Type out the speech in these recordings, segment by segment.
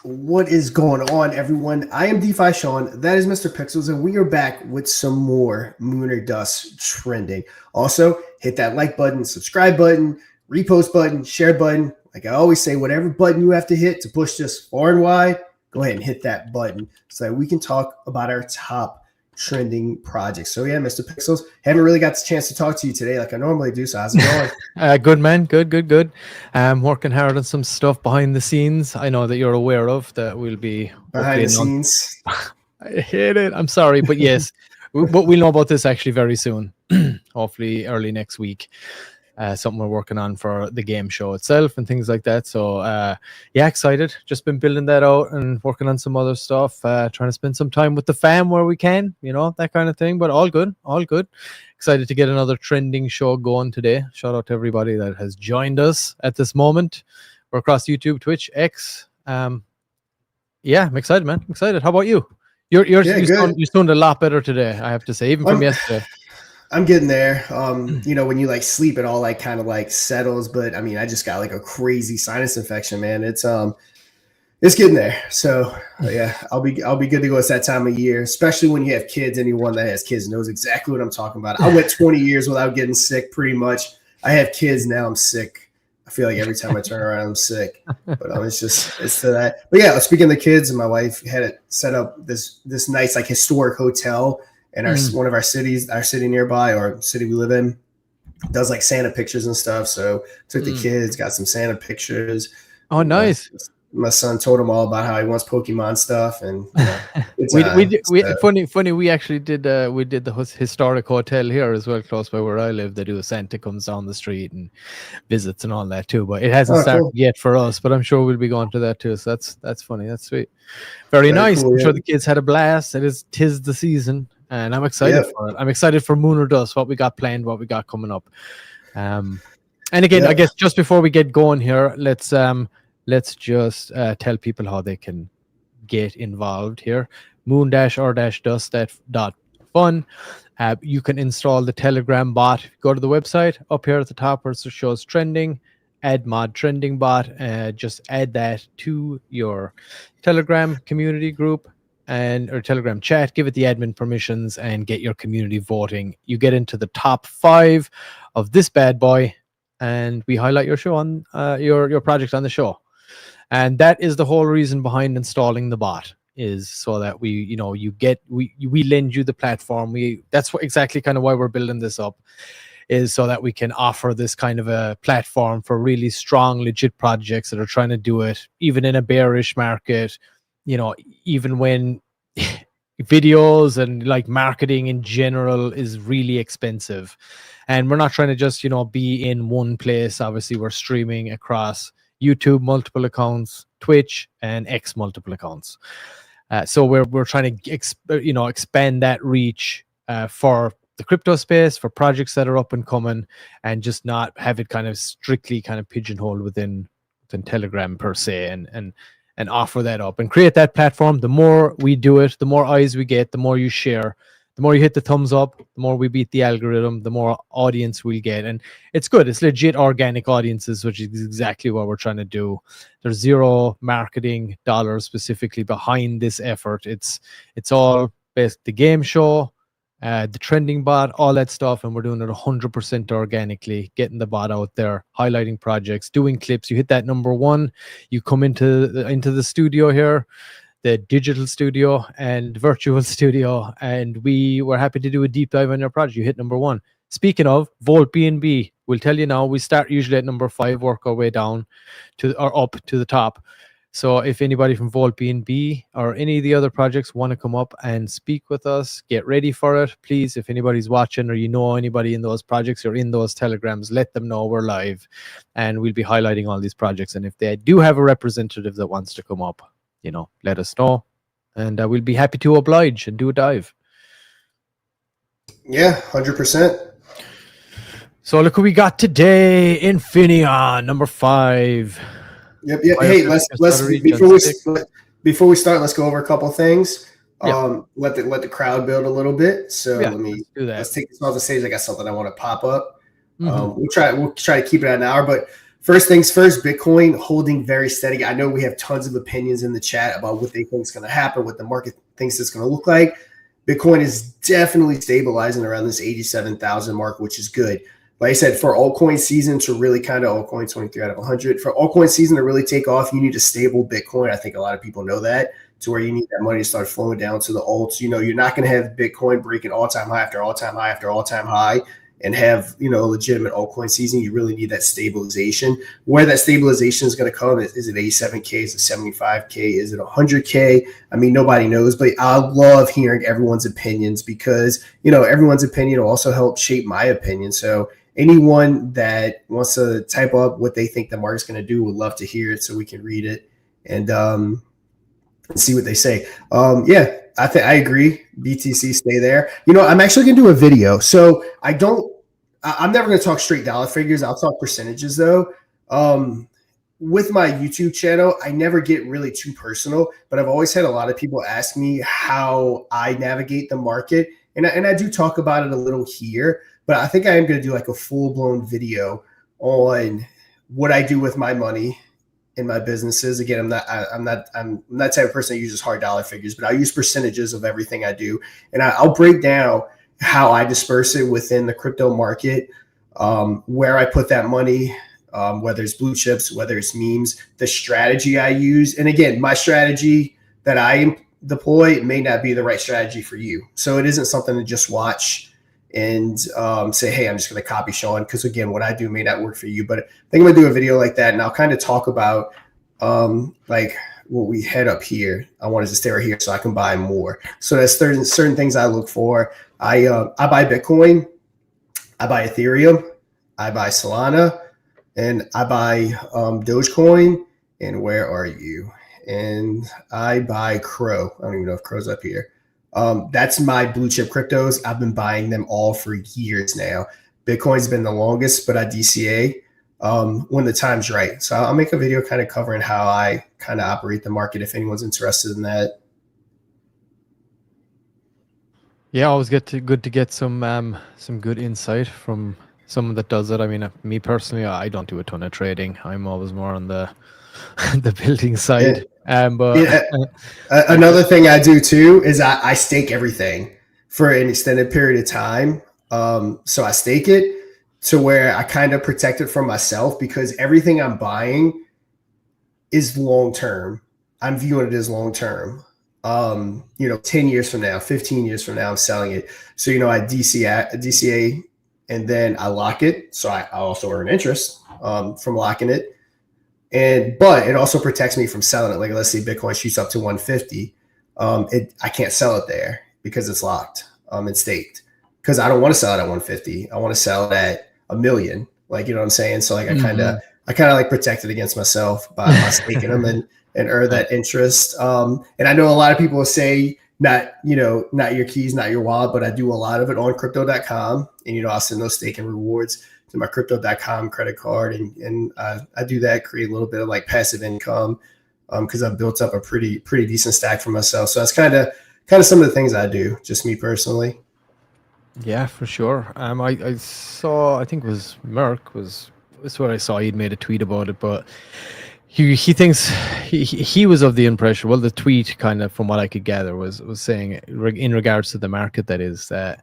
What is going on, everyone? I am DeFi Sean. That is Mr. Pixels, and we are back with some more Lunar Dust trending. Also, hit that like button, subscribe button, repost button, share button. Like I always say, whatever button you have to hit to push this far and wide, go ahead and hit that button so that we can talk about our top trending projects. So yeah, Mr. Pixels, haven't really got the chance to talk to you today like I normally do. So how's it going? Good, man. Good. Working hard on some stuff behind the scenes. I know that you're aware of that. We'll be behind the scenes. I hate it. I'm sorry, but yes, but we'll know about this actually very soon. Hopefully early next week. Something we're working on for the game show itself and things like that. So yeah, excited. Just been building that out and working on some other stuff. Trying to spend some time with the fam where we can, that kind of thing. But all good. Excited to get another trending show going today. Shout out to everybody that has joined us at this moment. We're across YouTube, Twitch, X. Yeah, I'm excited, man. I'm excited. How about you? You sound a lot better today, I have to say, even from yesterday. I'm getting there. When you like sleep, it all like kind of like settles. But I mean, I just got like a crazy sinus infection, man. It's getting there. So yeah, I'll be good to go. It's that time of year, especially when you have kids. Anyone that has kids knows exactly what I'm talking about. I went 20 years without getting sick, pretty much. I have kids now. I'm sick. I feel like every time I turn around, I'm sick. But it's to that. But yeah, speaking of the kids, my wife had it set up this nice like historic hotel. And one of our city nearby, or city we live in, does like Santa pictures and stuff. So took the kids, got some Santa pictures. Oh, nice. My son told him all about how he wants Pokemon stuff, and funny. We actually did the historic hotel here as well, close by where I live. They do a Santa comes down the street and visits and all that too. But it hasn't started yet for us. But I'm sure we'll be going to that too. So that's funny. That's sweet. Very nice. Cool, I'm sure the kids had a blast. Tis the season. And I'm excited for it. I'm excited for Lunar Dust, what we got planned, what we got coming up. And again, I guess just before we get going here, let's just tell people how they can get involved here. moon-or-dust.fun. You can install the Telegram bot. Go to the website up here at the top where it shows trending. Add mod trending bot. Just add that to your Telegram community group or Telegram chat, give it the admin permissions and get your community voting. You get into the top 5 of this bad boy and we highlight your show on your project on the show. And that is the whole reason behind installing the bot, is so that we lend you the platform. That's exactly kind of why we're building this up, is so that we can offer this kind of a platform for really strong, legit projects that are trying to do it, even in a bearish market. Even when videos and like marketing in general is really expensive, and we're not trying to just be in one place. Obviously we're streaming across YouTube multiple accounts, Twitch and X multiple accounts, so we're trying to expand that reach for the crypto space, for projects that are up and coming, and just not have it kind of strictly kind of pigeonholed within Telegram per se, and offer that up and create that platform. The more we do it, the more eyes we get, the more you share, the more you hit the thumbs up, the more we beat the algorithm, the more audience we'll get. And it's good. It's legit organic audiences, which is exactly what we're trying to do. There's zero marketing dollars specifically behind this effort. It's all based the game show, the trending bot, all that stuff, and we're doing it 100% organically, getting the bot out there, highlighting projects, doing clips. You hit that number 1, you come into the studio here, the digital studio and virtual studio, and we were happy to do a deep dive on your project. You hit number 1. Speaking of, Volt BNB, we'll tell you now, we start usually at number 5, work our way down up to the top. So if anybody from Volt BNB or any of the other projects want to come up and speak with us, get ready for it. Please, if anybody's watching or anybody in those projects or in those telegrams, let them know we're live and we'll be highlighting all these projects. And if they do have a representative that wants to come up, let us know. And we'll be happy to oblige and do a dive. Yeah, 100%. So look who we got today. Infinion, number 5. Yep. Hey, let's before we start, let's go over a couple of things. Let the crowd build a little bit. So let's take this off the stage. I got something I want to pop up. We'll try to keep it at an hour, but first things first, Bitcoin holding very steady. I know we have tons of opinions in the chat about what they think is going to happen, what the market thinks it's going to look like. Bitcoin is definitely stabilizing around this 87,000 mark, which is good. Like I said, for altcoin season to really kind of altcoin 23 out of 100, for altcoin season to really take off, you need a stable Bitcoin. I think a lot of people know that, to where you need that money to start flowing down to the alts. You know, you're not going to have Bitcoin breaking all-time high after all-time high after all-time high and have, you know, a legitimate altcoin season. You really need that stabilization. Where that stabilization is going to come, is it 87K? Is it 75K? Is it 100K? I mean, nobody knows, but I love hearing everyone's opinions because, you know, everyone's opinion will also help shape my opinion. So anyone that wants to type up what they think the market's going to do, would love to hear it so we can read it and see what they say. Yeah, I agree. BTC, stay there. You know, I'm actually going to do a video. So I'm never going to talk straight dollar figures. I'll talk percentages though. With my YouTube channel, I never get really too personal, but I've always had a lot of people ask me how I navigate the market. And I do talk about it a little here, but I think I am going to do like a full-blown video on what I do with my money in my businesses. Again, I'm not the type of person that uses hard dollar figures, but I use percentages of everything I do. And I'll break down how I disperse it within the crypto market, where I put that money, whether it's blue chips, whether it's memes, the strategy I use. And again, my strategy that I deploy may not be the right strategy for you. So it isn't something to just watch and say, hey, I'm just going to copy Sean, because again, what I do may not work for you. But I think I'm going to do a video like that, and I'll kind of talk about like what we had up here. I wanted to stay right here so I can buy more. So there's certain things I look for. I buy Bitcoin, I buy Ethereum, I buy Solana, and I buy Dogecoin. And where are you? And I buy Crow. I don't even know if Crow's up here. That's my blue chip cryptos. I've been buying them all for years now. Bitcoin's been the longest, but I DCA when the time's right. So I'll make a video kind of covering how I kind of operate the market if anyone's interested in that. Yeah, always good to get some good insight from someone that does it. I mean, me personally, I don't do a ton of trading. I'm always more on the the building side. But yeah. Another thing I do too is I stake everything for an extended period of time. So I stake it to where I kind of protect it from myself, because everything I'm buying is long term. I'm viewing it as long term. 10 years from now, 15 years from now, I'm selling it. So, I DCA and then I lock it. So I also earn interest from locking it. But it also protects me from selling it. Like, let's say Bitcoin shoots up to 150. I can't sell it there because it's locked and staked, because I don't want to sell it at 150. I want to sell it at $1 million. Like, you know what I'm saying? So like, I kind of like protect it against myself by staking them and earn that interest. And I know a lot of people will say, not your keys, not your wallet, but I do a lot of it on crypto.com. And, I'll send those staking rewards to my crypto.com credit card. And I do that, create a little bit of like passive income because I've built up a pretty decent stack for myself. So that's kind of some of the things I do, just me personally. Yeah, for sure. I saw, I think it was Merck that's what I saw. He'd made a tweet about it, but he thinks he was of the impression, well, the tweet kind of, from what I could gather, was saying in regards to the market, that is that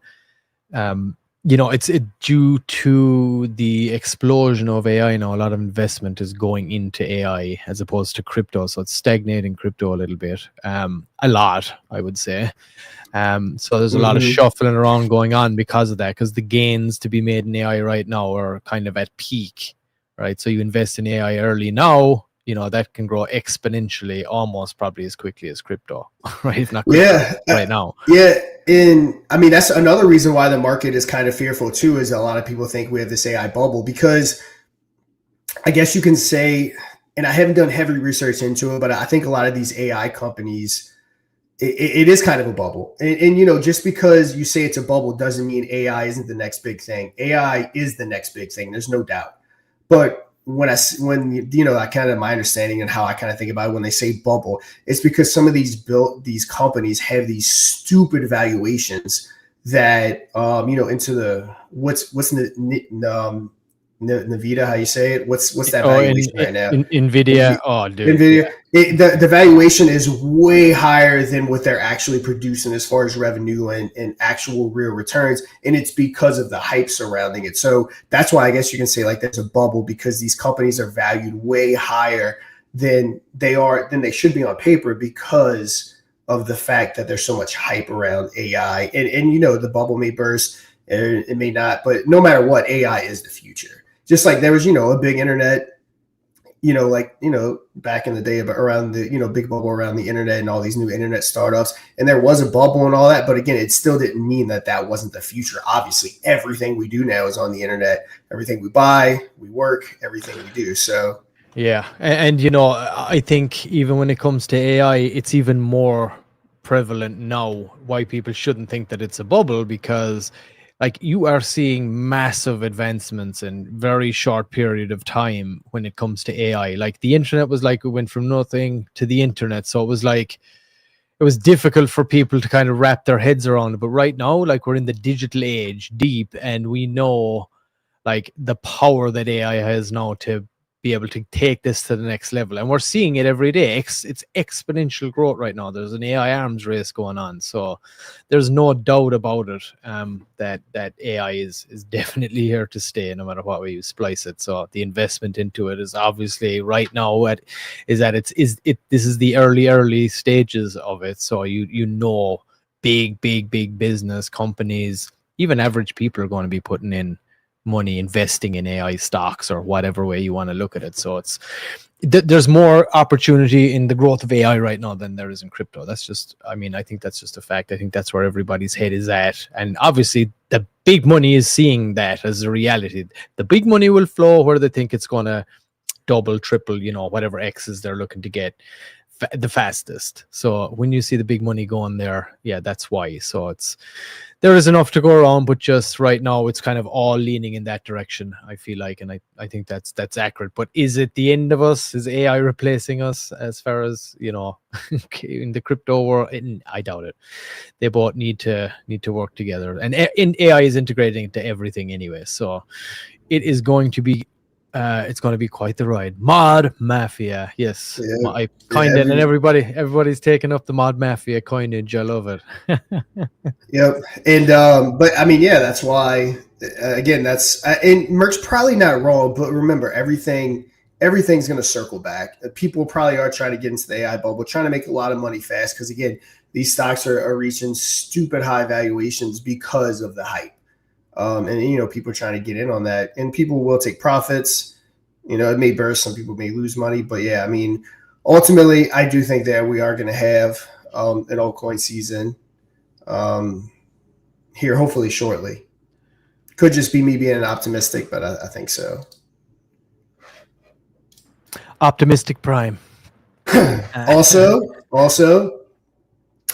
it's due to the explosion of AI now. A lot of investment is going into AI as opposed to crypto, so it's stagnating crypto a little bit, a lot, I would say. So there's a lot of shuffling around going on because of that, because the gains to be made in AI right now are kind of at peak, right? So you invest in AI early now, that can grow exponentially, almost probably as quickly as crypto, right? If not crypto, right now. Yeah. And I mean, that's another reason why the market is kind of fearful too, is a lot of people think we have this AI bubble, because I guess you can say, and I haven't done heavy research into it, but I think a lot of these AI companies, it is kind of a bubble. And just because you say it's a bubble doesn't mean AI isn't the next big thing. AI is the next big thing. There's no doubt. But when I kind of, my understanding and how I kind of think about it when they say bubble, it's because some of these companies have these stupid valuations that, into the, what's Nvidia, how you say it? What's that Oh, valuation right now? Nvidia. Oh, dude. Nvidia. The valuation is way higher than what they're actually producing as far as revenue and actual real returns, and it's because of the hype surrounding it. So that's why I guess you can say like there's a bubble, because these companies are valued way higher than they should be on paper, because of the fact that there's so much hype around AI. And the bubble may burst, and it may not, but no matter what, AI is the future. Just like there was, a big internet, back in the day, about around the, big bubble around the internet and all these new internet startups. And there was a bubble and all that. But again, it still didn't mean that wasn't the future. Obviously, everything we do now is on the internet. Everything we buy, we work, everything we do. So, yeah. And I think even when it comes to AI, it's even more prevalent now why people shouldn't think that it's a bubble, because like you are seeing massive advancements in very short period of time when it comes to AI. Like the internet was like, it went from nothing to the internet. So it was like, it was difficult for people to kind of wrap their heads around it. But right now, like we're in the digital age deep, and we know like the power that AI has now to be able to take this to the next level. And we're seeing it every day. It's exponential growth right now. There's an AI arms race going on. So there's no doubt about it, that AI is definitely here to stay, no matter what way you splice it. So the investment into it is obviously right now this is the early stages of it. So big business companies, even average people, are going to be putting in money investing in AI stocks, or whatever way you want to look at it. So there's more opportunity in the growth of AI right now than there is in crypto. I think that's just a fact. I think that's where everybody's head is at. And obviously the big money is seeing that as a reality. The big money will flow where they think it's going to double, triple, whatever X's they're looking to get the fastest. So when you see the big money going there, yeah, that's why. So there is enough to go around, but just right now it's kind of all leaning in that direction, I feel like. And I think that's accurate. But is it the end of us? Is AI replacing us as far as, in the crypto world? I doubt it. They both need to work together. And AI is integrating into everything anyway. So it is going to be it's going to be quite the ride. Mod Mafia, yes. Yeah. I coined it, and everybody's taking up the Mod Mafia coinage. I love it. Yep. And but I mean, yeah, that's why. Again, that's and Merck's probably not wrong, but remember, everything's going to circle back. People probably are trying to get into the AI bubble, trying to make a lot of money fast, because again, these stocks are reaching stupid high valuations because of the hype. And people are trying to get in on that, and people will take profits. It may burst, some people may lose money, but yeah, I mean, ultimately, I do think that we are going to have an altcoin season here, hopefully shortly. Could just be me being optimistic, but I think so. Optimistic Prime. Also,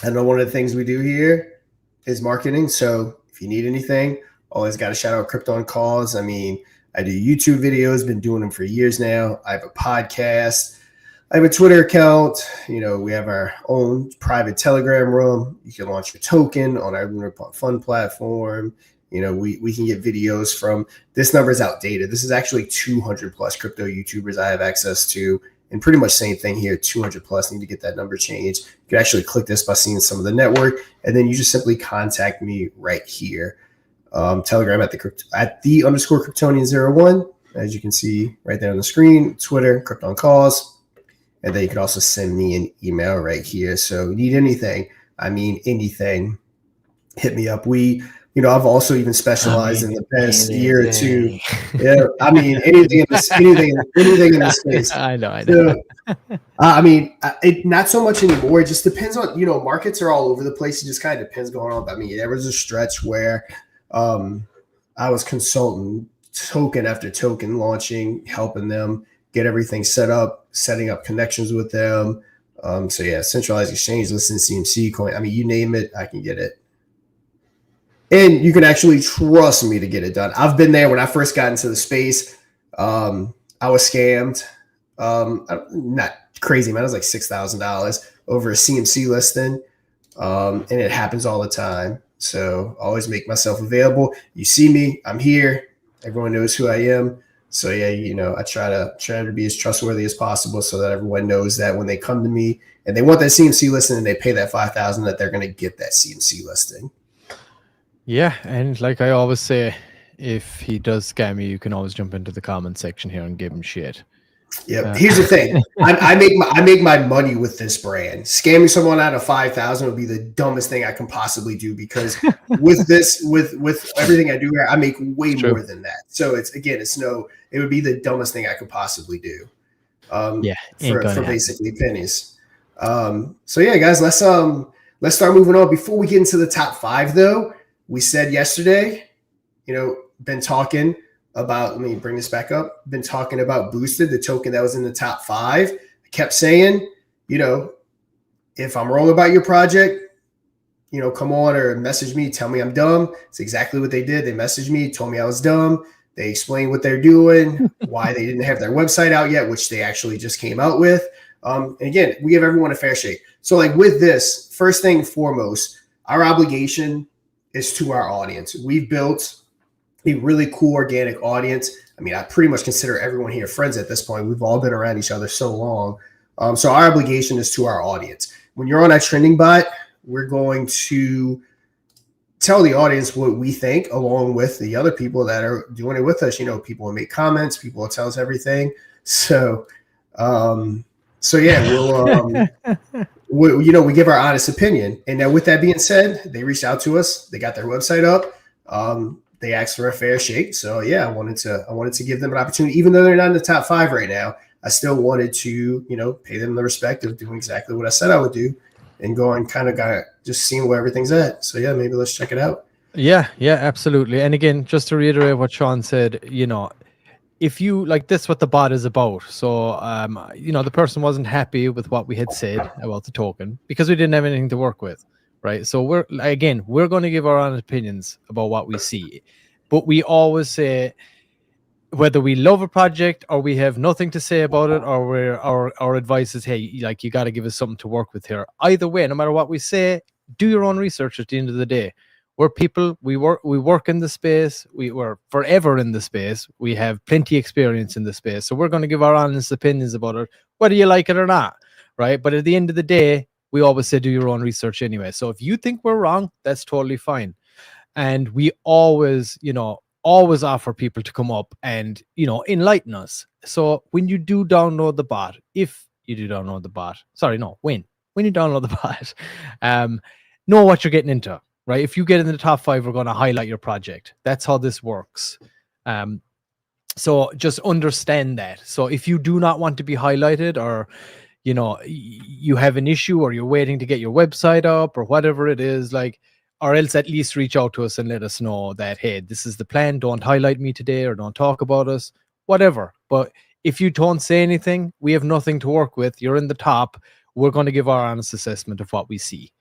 I know one of the things we do here is marketing. So if you need anything, always got to shout out Crypto on Calls. I mean, I do YouTube videos, been doing them for years now. I have a podcast. I have a Twitter account. We have our own private Telegram room. You can launch your token on our Lunar Pump Fund platform. We can get videos from, this number is outdated. This is actually 200 plus crypto YouTubers I have access to. And pretty much same thing here, 200 plus. Need to get that number changed. You can actually click this by seeing some of the network, and then you just simply contact me right here. Telegram at the _ Kryptonian01, as you can see right there on the screen. Twitter, Crypto on Calls, and then you can also send me an email right here. So need anything, anything, hit me up. I've also even specialized in the past year or two. Yeah, anything in this space. I know. So, not so much anymore. It just depends on, markets are all over the place. It just kind of depends going on. But there was a stretch where I was consulting token after token, launching, helping them get everything set up, setting up connections with them. So yeah, centralized exchange, listen, CMC coin. You name it, I can get it. And you can actually trust me to get it done. I've been there when I first got into the space. I was scammed. Not crazy, man. It was like $6,000 over a CMC listing. And it happens all the time. So I always make myself available. You see me, I'm here. Everyone knows who I am. So yeah, I try to be as trustworthy as possible so that everyone knows that when they come to me and they want that CMC listing and they pay that 5,000, that they're going to get that CMC listing. Yeah, and like I always say, if he does scam you, you can always jump into the comment section here and give him shit. Yep. Here's the thing. I make my money with this brand. Scamming someone out of 5,000 would be the dumbest thing I can possibly do, because with this, with everything I do here, I make way more than that. So it would be the dumbest thing I could possibly do. For basically pennies. So yeah, guys, let's start moving on. Before we get into the top 5, though, we said yesterday, been talking about, let me bring this back up, been talking about Boosted, the token that was in the top 5. I kept saying, if I'm wrong about your project, come on or message me, tell me I'm dumb. It's exactly what they did. They messaged me, told me I was dumb. They explained what they're doing, why they didn't have their website out yet, which they actually just came out with. And again, we give everyone a fair shake. So like with this, first thing foremost, our obligation is to our audience. We've built a really cool organic audience. I mean, I pretty much consider everyone here friends at this point. We've all been around each other so long. So our obligation is to our audience. When you're on a trending bot, we're going to tell the audience what we think, along with the other people that are doing it with us. People will make comments, people will tell us everything. So, yeah, we give our honest opinion. And now with that being said, they reached out to us, they got their website up. They asked for a fair shake. So yeah, I wanted to give them an opportunity, even though they're not in the top 5 right now. I still wanted to, pay them the respect of doing exactly what I said I would do, and going kind of just seeing where everything's at. So yeah, maybe let's check it out. Yeah, absolutely. And again, just to reiterate what Sean said, if you like, this what the bot is about. So the person wasn't happy with what we had said about the token because we didn't have anything to work with, right? So we're going to give our own opinions about what we see, but we always say, whether we love a project or we have nothing to say about it, or our advice is, hey, like, you got to give us something to work with here. Either way, no matter what we say, do your own research at the end of the day. We're people, we work in the space, we were forever in the space, we have plenty experience in the space, so we're going to give our honest opinions about it, whether you like it or not, right? But at the end of the day, we always say do your own research anyway. So if you think we're wrong, that's totally fine. And we always offer people to come up and enlighten us. So when you do download the bot, when you download the bot, know what you're getting into, right? If you get in the top 5, we're going to highlight your project. That's how this works. So just understand that. So if you do not want to be highlighted, or you have an issue, or you're waiting to get your website up, or whatever it is, or else at least reach out to us and let us know that, hey, this is the plan. Don't highlight me today, or don't talk about us, whatever. But if you don't say anything, we have nothing to work with. You're in the top. We're going to give our honest assessment of what we see.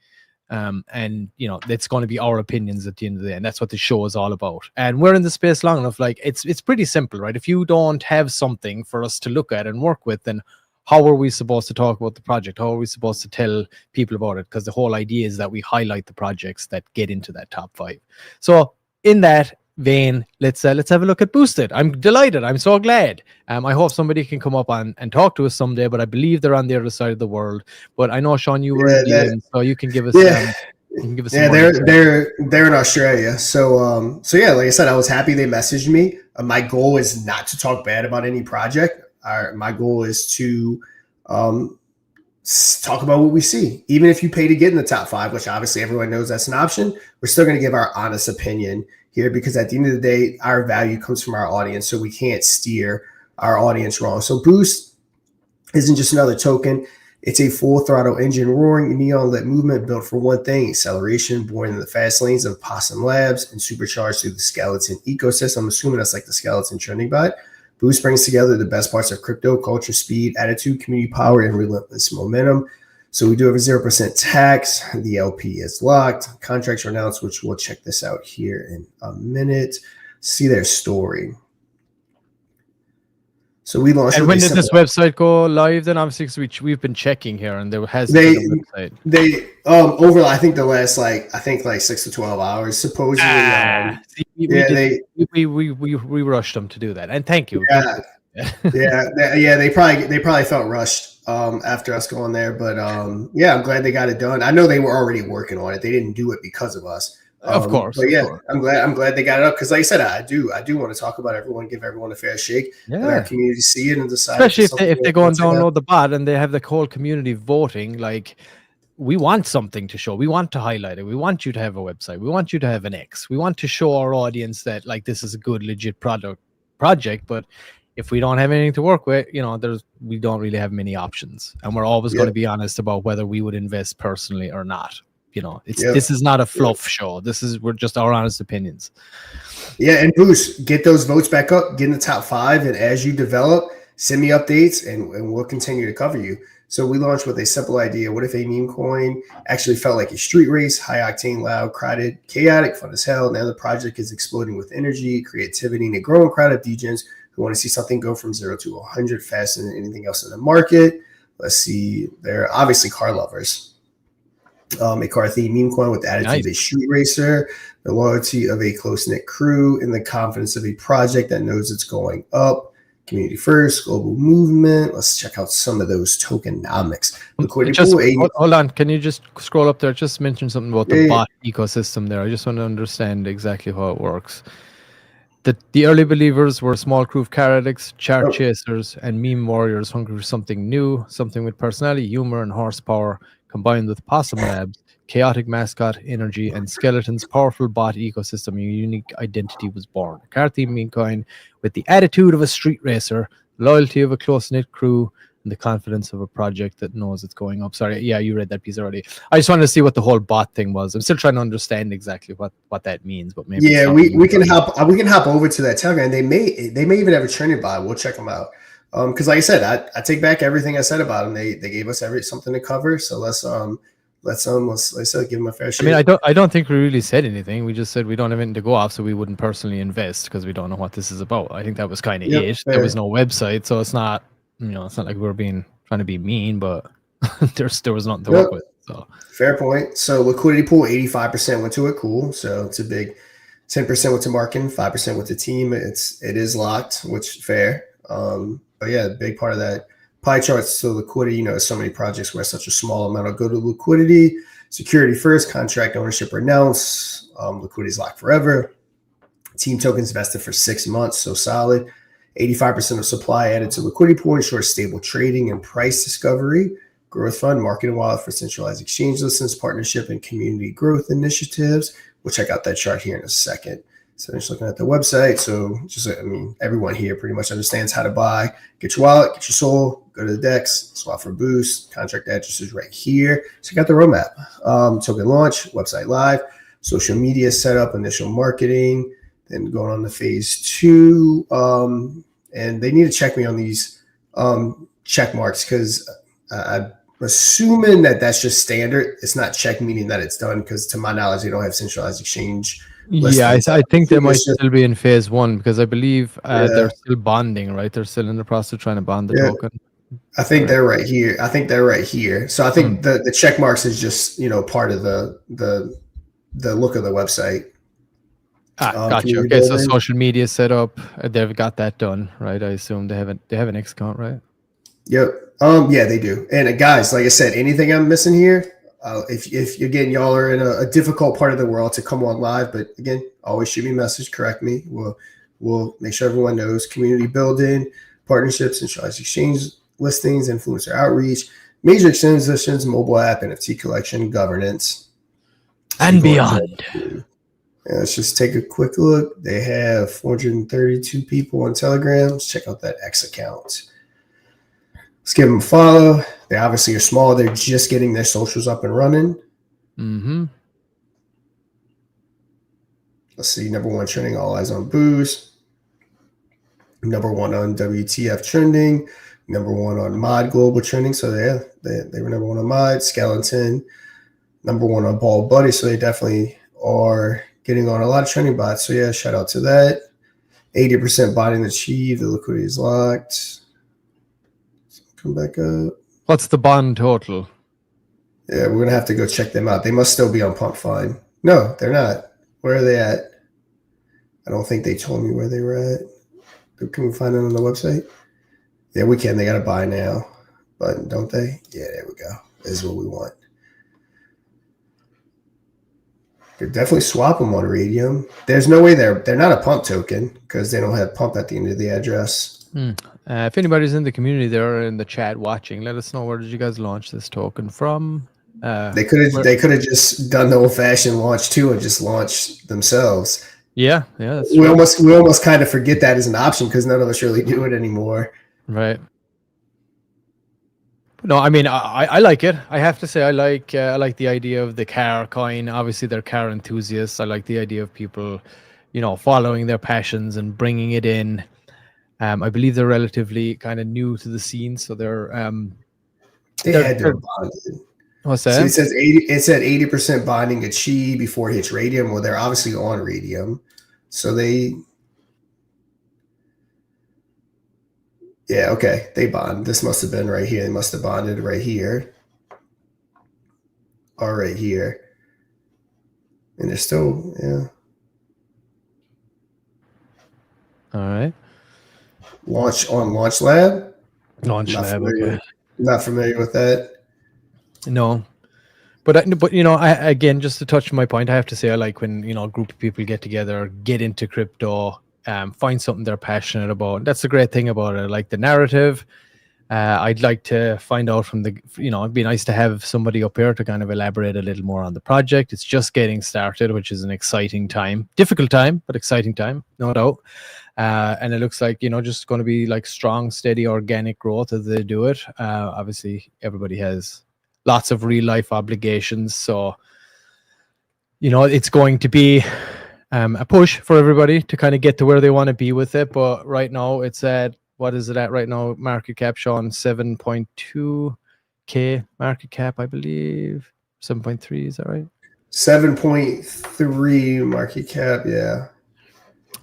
And that's going to be our opinions at the end of the day. And that's what the show is all about. And we're in the space long enough. Like, it's pretty simple, right? If you don't have something for us to look at and work with, then how are we supposed to talk about the project? How are we supposed to tell people about it? Because the whole idea is that we highlight the projects that get into that top 5. So in that vein, let's have a look at Boosted. I'm delighted. I'm so glad. I hope somebody can come up and talk to us someday, but I believe they're on the other side of the world. But I know, Sean, you were in DM, so you can give us they're in Australia. So yeah, like I said, I was happy they messaged me. My goal is not to talk bad about any project. My goal is to talk about what we see. Even if you pay to get in the top 5, which obviously everyone knows that's an option, we're still going to give our honest opinion here, because at the end of the day, our value comes from our audience, so we can't steer our audience wrong. So Boost isn't just another token. It's a full throttle engine roaring neon lit movement built for one thing: acceleration, born in the fast lanes of Possum Labs and supercharged through the skeleton ecosystem. I'm assuming that's like the skeleton trending bot. Boost brings together the best parts of crypto, culture, speed, attitude, community power, and relentless momentum. So we do have a 0% tax. The LP is locked. Contracts are announced, which we'll check this out here in a minute. See their story. So we launched. And when did this website go live? Then obviously, because we've been checking here, and there hasn't been a website. They over I think the last like 6 to 12 hours supposedly. We rushed them to do that, and thank you. They probably felt rushed after us going there, but I'm glad they got it done. I know they were already working on it. They didn't do it because of us. Of course. But I'm glad they got it up, because like I said, I do want to talk about everyone, give everyone a fair shake, and our community see it and decide. Especially if they go and download the bot and they have the whole community voting, like, we want something to show. We want to highlight it. We want you to have a website. We want you to have an X. We want to show our audience that, like, this is a good, legit project. But if we don't have anything to work with, we don't really have many options, and we're always going to be honest about whether we would invest personally or not. This is not a fluff show. We're just our honest opinions. Yeah, and Bruce, get those votes back up, get in the top 5, and as you develop, send me updates, and we'll continue to cover you. So we launched with a simple idea. What if a meme coin actually felt like a street race, high octane, loud, crowded, chaotic, fun as hell? Now the project is exploding with energy, creativity, and a growing crowd of degens who want to see something go from 0 to 100 faster than anything else in the market. Let's see. They're obviously car lovers. A car theme meme coin with the attitude of a street racer, the loyalty of a close-knit crew, and the confidence of a project that knows it's going up. Community first, global movement. Let's check out some of those tokenomics. Hold on. Can you just scroll up there? Just mention something about the bot ecosystem there. I just want to understand exactly how it works. The early believers were a small crew of car addicts, chart chasers, and meme warriors hungry for something new, something with personality, humor, and horsepower, combined with Possum Labs, chaotic mascot, energy, and Skeleton's powerful bot ecosystem. A unique identity was born. A car theme meme coin with the attitude of a street racer, loyalty of a close-knit crew, and the confidence of a project that knows it's going up. Sorry, you read that piece already. I just wanted to see what the whole bot thing was. I'm still trying to understand exactly what that means, but maybe we can hop over to that Telegram. They may even have a trending bot. We'll check them out. Because like I said, I take back everything I said about them. They gave us something to cover. So let's give them a fair shake. I mean, I don't think we really said anything. We just said we don't have anything to go off, so we wouldn't personally invest because we don't know what this is about. I think that was kind of it. Fair. There was no website, so it's not it's not like we're trying to be mean, but there was nothing to work with. So fair point. So liquidity pool, 85% went to it. Cool. So it's a big 10% went to marketing, 5% went to team. It is locked, which fair. But yeah, a big part of that pie chart. So liquidity, so many projects where such a small amount will go to liquidity. Security first, contract ownership renounced. Liquidity is locked forever. Team tokens vested for 6 months, so solid. 85% of supply added to liquidity pool ensures stable trading and price discovery. Growth fund, marketing wallet for centralized exchange listings, partnership and community growth initiatives. We'll check out that chart here in a second. So just looking at the website. So everyone here pretty much understands how to buy. Get your wallet, get your soul, go to the DEX, swap for boost. Contract address is right here. So you got the roadmap. Token launch, website live, social media setup, initial marketing, then going on to phase 2. And they need to check me on these check marks because I'm assuming that's just standard. It's not check meaning that it's done because to my knowledge, they don't have centralized exchange. Yeah, I think they might still be in phase 1 because I believe they're still bonding, right? They're still in the process of trying to bond the token. I think they're right here. So I think the check marks is just part of the look of the website. Gotcha. Okay, so social media setup, they've got that done, right? I assume they have an X account, right? Yep. Yeah, they do. And guys, like I said, anything I'm missing here, if again y'all are in a difficult part of the world to come on live, but again, always shoot me a message, correct me. We'll make sure everyone knows community building, partnerships, centralized exchange listings, influencer outreach, major exchange listings, mobile app, NFT collection, governance, and beyond. Let's just take a quick look. They have 432 people on Telegram. Let's check out that X account. Let's give them a follow. They obviously are small. They're just getting their socials up and running. Mm-hmm. Let's see. Number 1 trending, all eyes on Boost. Number 1 on WTF trending. Number 1 on Mod Global trending. So they were number 1 on Mod. Skeleton. Number 1 on Ball Buddy. So they definitely are getting on a lot of trending bots. So yeah, shout out to that. 80% bonding achieved. The liquidity is locked. Come back up. What's the bond total? Yeah, we're gonna have to go check them out. They must still be on Pump Fine. No, they're not. Where are they at? I don't think they told me where they were at. Can we find it on the website? Yeah, we can. They got to buy now button, don't they? Yeah, there we go. This is what we want. Could definitely swap them on Radium. There's no way they're not a pump token because they don't have pump at the end of the address. If anybody's in the community there or in the chat watching, let us know, where did you guys launch this token from? They could have just done the old-fashioned launch too and just launched themselves. Yeah, that's we almost kind of forget that as an option because none of us really do it anymore. Right. No, I mean, I like it. I have to say, I like the idea of the car coin. Obviously, they're car enthusiasts. I like the idea of people, following their passions and bringing it in. I believe they're relatively kind of new to the scene, so they're bonded. What's that? So it says 80. It said 80% bonding achieved before it hits Radium. Well, they're obviously on Radium, so they. Yeah, okay. They bond. This must have been right here. They must have bonded right here. Or right here. And they're still, yeah. All right. Launch Lab? Launch Lab, okay. Not familiar with that. No. But again, just to touch my point, I have to say I like when, a group of people get together, get into crypto, find something they're passionate about. That's the great thing about it. I like the narrative. I'd like to find out from it'd be nice to have somebody up here to kind of elaborate a little more on the project. It's just getting started, which is an exciting time, difficult time, but exciting time, no doubt. And it looks like, just going to be like strong, steady, organic growth as they do it. Obviously, everybody has lots of real life obligations. So, it's going to be a push for everybody to kind of get to where they want to be with it. But right now it's at, what is it at right now? Market cap, Sean, 7.2K market cap, I believe. 7.3, is that right? 7.3 market cap, yeah.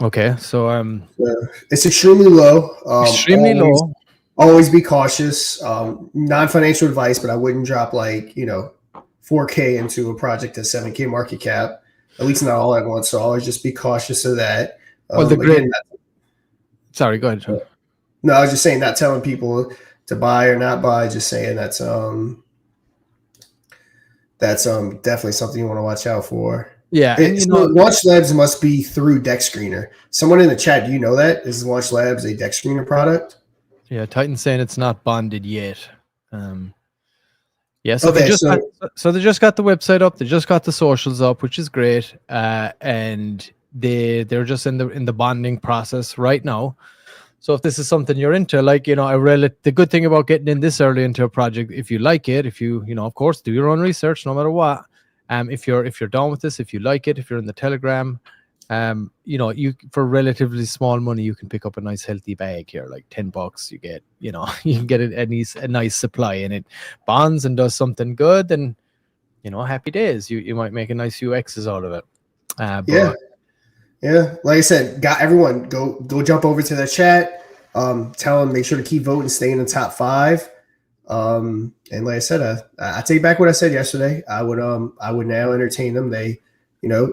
Okay, so it's extremely low. Extremely low. Always be cautious. Non-financial advice, but I wouldn't drop 4K into a project at 7K market cap. At least not all at once. So always just be cautious of that. Sorry, go ahead, Sean. No, I was just saying, not telling people to buy or not buy. Just saying that's definitely something you want to watch out for. Yeah, Launch Labs must be through Deck Screener. Someone in the chat, do you know that? Is Launch Labs a Deck Screener product? Yeah, Titan's saying it's not bonded yet. Yes. So they just got the website up. They just got the socials up, which is great. And they're just in the bonding process right now. So if this is something you're into, the good thing about getting in this early into a project, if you like it, if you of course, do your own research, no matter what. If you're down with this, if you like it, if you're in the Telegram, you for relatively small money, you can pick up a nice healthy bag here, like $10. You get, you can get a nice supply, and it bonds and does something good, and happy days. You might make a nice few X's out of it. Yeah. Like I said, got everyone go jump over to the chat. Tell them, make sure to keep voting, stay in the top 5. And like I said, I take back what I said yesterday. I would now entertain them. They,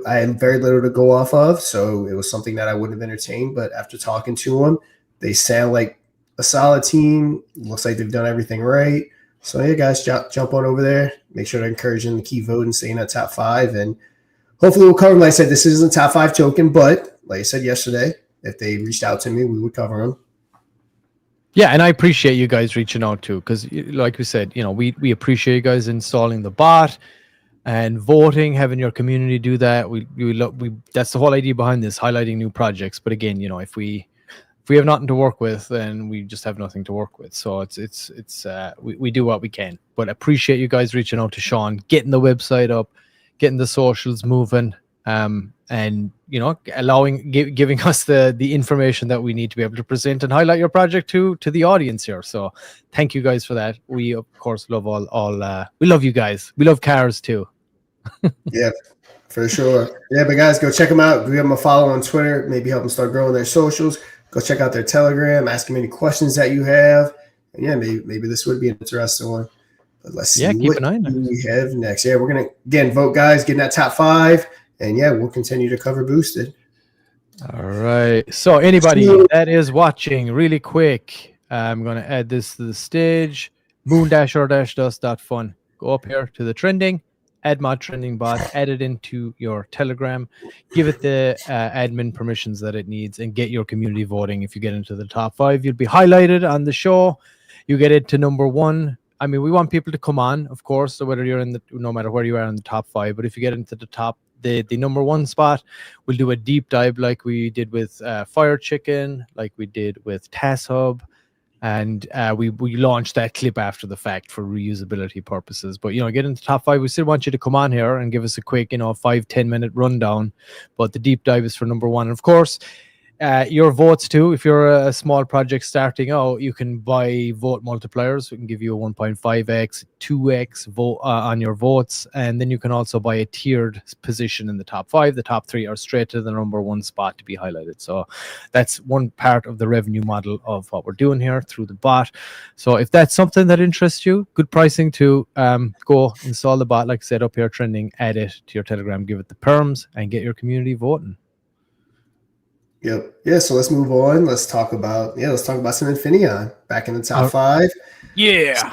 I had very little to go off of, so it was something that I wouldn't have entertained. But after talking to them, they sound like a solid team. Looks like they've done everything right. So yeah, guys, jump on over there. Make sure to encourage them to keep voting, stay in that top 5, and hopefully we'll cover them. Like I said, this isn't a top 5 token, but like I said yesterday, if they reached out to me, we would cover them. Yeah, and I appreciate you guys reaching out too, because like we said, we appreciate you guys installing the bot and voting, having your community do that. We that's the whole idea behind this, highlighting new projects. But again, if we have nothing to work with, then we just have nothing to work with. So we do what we can. But appreciate you guys reaching out to Sean, getting the website up, getting the socials moving, and giving us the information that we need to be able to present and highlight your project to the audience here. So thank you guys for that. We of course love all we love you guys. We love cars too. Yeah, for sure. Yeah, but guys, go check them out. Give them a follow on Twitter. Maybe help them start growing their socials. Go check out their Telegram. Ask them any questions that you have. And yeah, maybe this would be an interesting one. But let's see Keep what an eye on it. we have next. Yeah, we're gonna again vote, guys. Get in that top 5, and yeah, we'll continue to cover boosted. All right. So anybody that is watching, really quick, I'm going to add this to the stage. moon-or-dust.fun. Go up here to the trending, add mod trending bot, add it into your Telegram, give it the admin permissions that it needs, and get your community voting. If you get into the top 5, you'll be highlighted on the show. You get it to number 1. I mean, we want people to come on, of course, so whether you're in the, no matter where you are in the top 5, but if you get into the top, the number 1 spot, we'll do a deep dive like we did with Fire Chicken, like we did with TassHub, and we launched that clip after the fact for reusability purposes. But get into the top 5. We still want you to come on here and give us a quick 5-10 minute rundown, but the deep dive is for number 1. And of course, your votes too. If you're a small project starting out, you can buy vote multipliers. We can give you a 1.5x, 2x vote on your votes, and then you can also buy a tiered position in the top 5. The top 3 are straight to the number 1 spot to be highlighted. So that's one part of the revenue model of what we're doing here through the bot. So if that's something that interests you, good pricing too. Go install the bot, like I said, up here trending, add it to your Telegram, give it the perms, and get your community voting. Yep. Yeah. So let's move on. Let's talk about some Infinion back in the top 5. Yeah.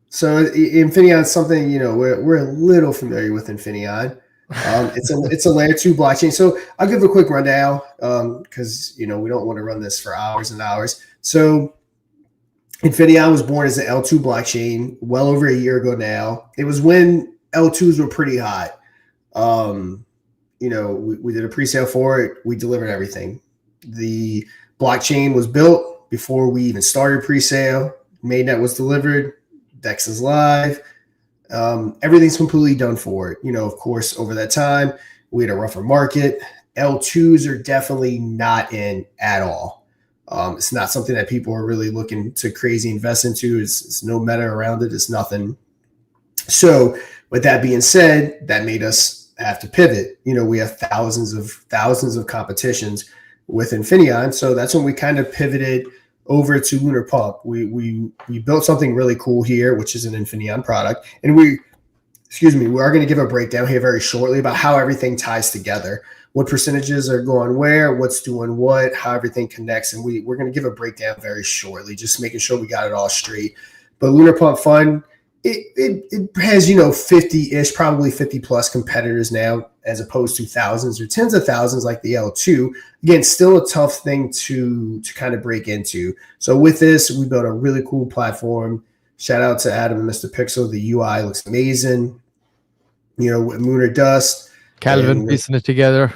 So Infinion is something we're a little familiar with Infinion. It's a layer 2 blockchain. So I'll give a quick rundown because we don't want to run this for hours and hours. So Infinion was born as an L2 blockchain well over a year ago now. It was when L2s were pretty hot. We did a pre-sale for it. We delivered everything. The blockchain was built before we even started pre-sale. Mainnet was delivered. DEX is live. Everything's completely done for it. Of course, over that time, we had a rougher market. L2s are definitely not in at all. It's not something that people are really looking to crazy invest into. It's no meta around it. It's nothing. So with that being said, that made us have to pivot. We have thousands of competitions with Infinion. So that's when we kind of pivoted over to Lunar Pump. We built something really cool here, which is an Infinion product. And we are going to give a breakdown here very shortly about how everything ties together, what percentages are going where, what's doing what, how everything connects. And we're going to give a breakdown very shortly, just making sure we got it all straight. But Lunar Pump Fund, it has 50-ish, probably 50 plus competitors now, as opposed to thousands or tens of thousands like the L2. Again, still a tough thing to kind of break into. So with this, we built a really cool platform. Shout out to Adam and Mr. Pixel. The UI looks amazing. With Moon or Dust, Calvin piecing it together.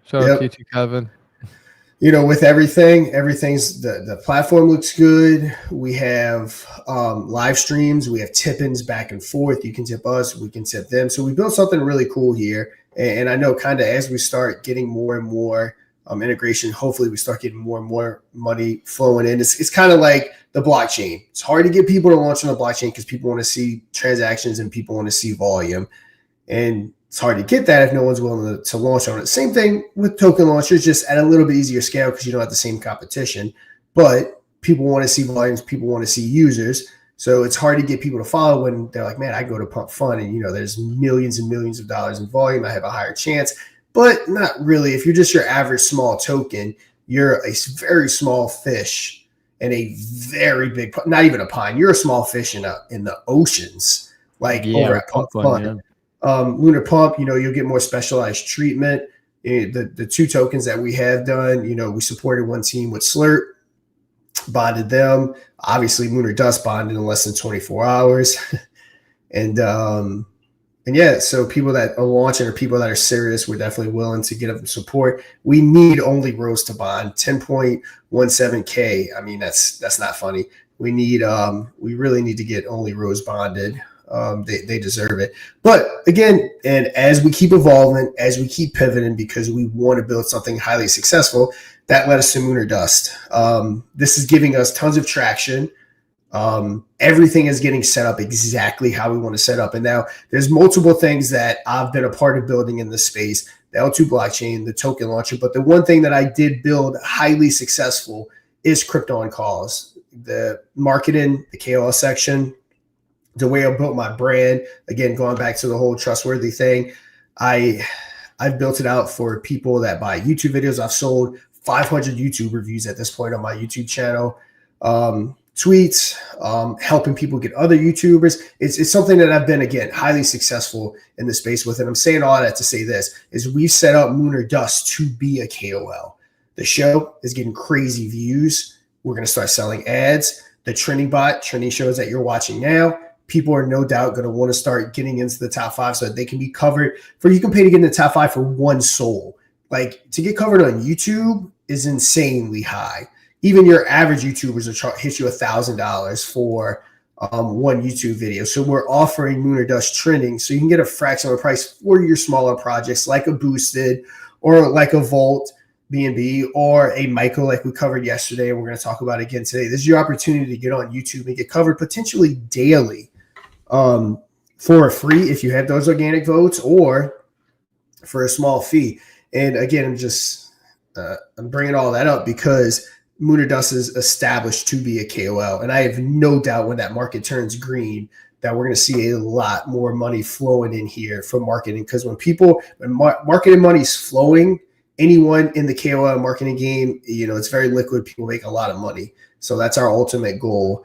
Shout out to you too, Calvin. With everything's the platform looks good. We have live streams. We have tip-ins back and forth. You can tip us, we can tip them. So we built something really cool here. And I know kind of as we start getting more and more integration, hopefully we start getting more and more money flowing in. It's kind of like the blockchain. It's hard to get people to launch on the blockchain because people want to see transactions and people want to see volume. And it's hard to get that if no one's willing to launch on it. Same thing with token launchers, just at a little bit easier scale because you don't have the same competition. But people want to see volumes, people want to see users. So it's hard to get people to follow when they're like, man, I go to Pump Fund and there's millions and millions of dollars in volume. I have a higher chance, but not really. If you're just your average small token, you're a very small fish in a very big, not even a pond. You're a small fish in the oceans, over at Pump Fund. Yeah. Lunar Pump, you'll get more specialized treatment. The 2 tokens that we have done, we supported one team with Slurp, bonded them. Obviously, Moon or Dust bonded in less than 24 hours. And yeah, so people that are launching or people that are serious, we're definitely willing to get them support. We need only rows to bond, 10.17K. I mean, that's not funny. We really need to get only rows bonded. They deserve it. But again, and as we keep evolving, as we keep pivoting, because we want to build something highly successful, that led us to Moon or Dust. This is giving us tons of traction. Everything is getting set up exactly how we want to set up. And now there's multiple things that I've been a part of building in this space, the L2 blockchain, the token launcher. But the one thing that I did build highly successful is crypto on calls, the marketing, the KOL section, the way I built my brand. Again, going back to the whole trustworthy thing, I've built it out for people that buy YouTube videos. I've sold 500 YouTube reviews at this point on my YouTube channel. Tweets, helping people get other YouTubers. It's something that I've been, again, highly successful in the space with. And I'm saying all that to say this, is we've set up Lunar Dust to be a KOL. The show is getting crazy views. We're going to start selling ads. The trending shows that you're watching now, people are no doubt going to want to start getting into the top 5 so that they can be covered for, you can pay to get in the top 5 for one soul. Like, to get covered on YouTube is insanely high. Even your average YouTubers will hit you $1,000 for one YouTube video. So we're offering Lunar Dust trending so you can get a fraction of the price for your smaller projects like a Boosted or like a Volt BNB or a Michael like we covered yesterday. And we're going to talk about again today. This is your opportunity to get on YouTube and get covered potentially daily for free if you have those organic votes or for a small fee. And again, I'm bringing all that up because Lunar Dust is established to be a KOL. And I have no doubt when that market turns green that we're going to see a lot more money flowing in here from marketing. Because when marketing money is flowing, anyone in the KOL marketing game, it's very liquid. People make a lot of money. So that's our ultimate goal.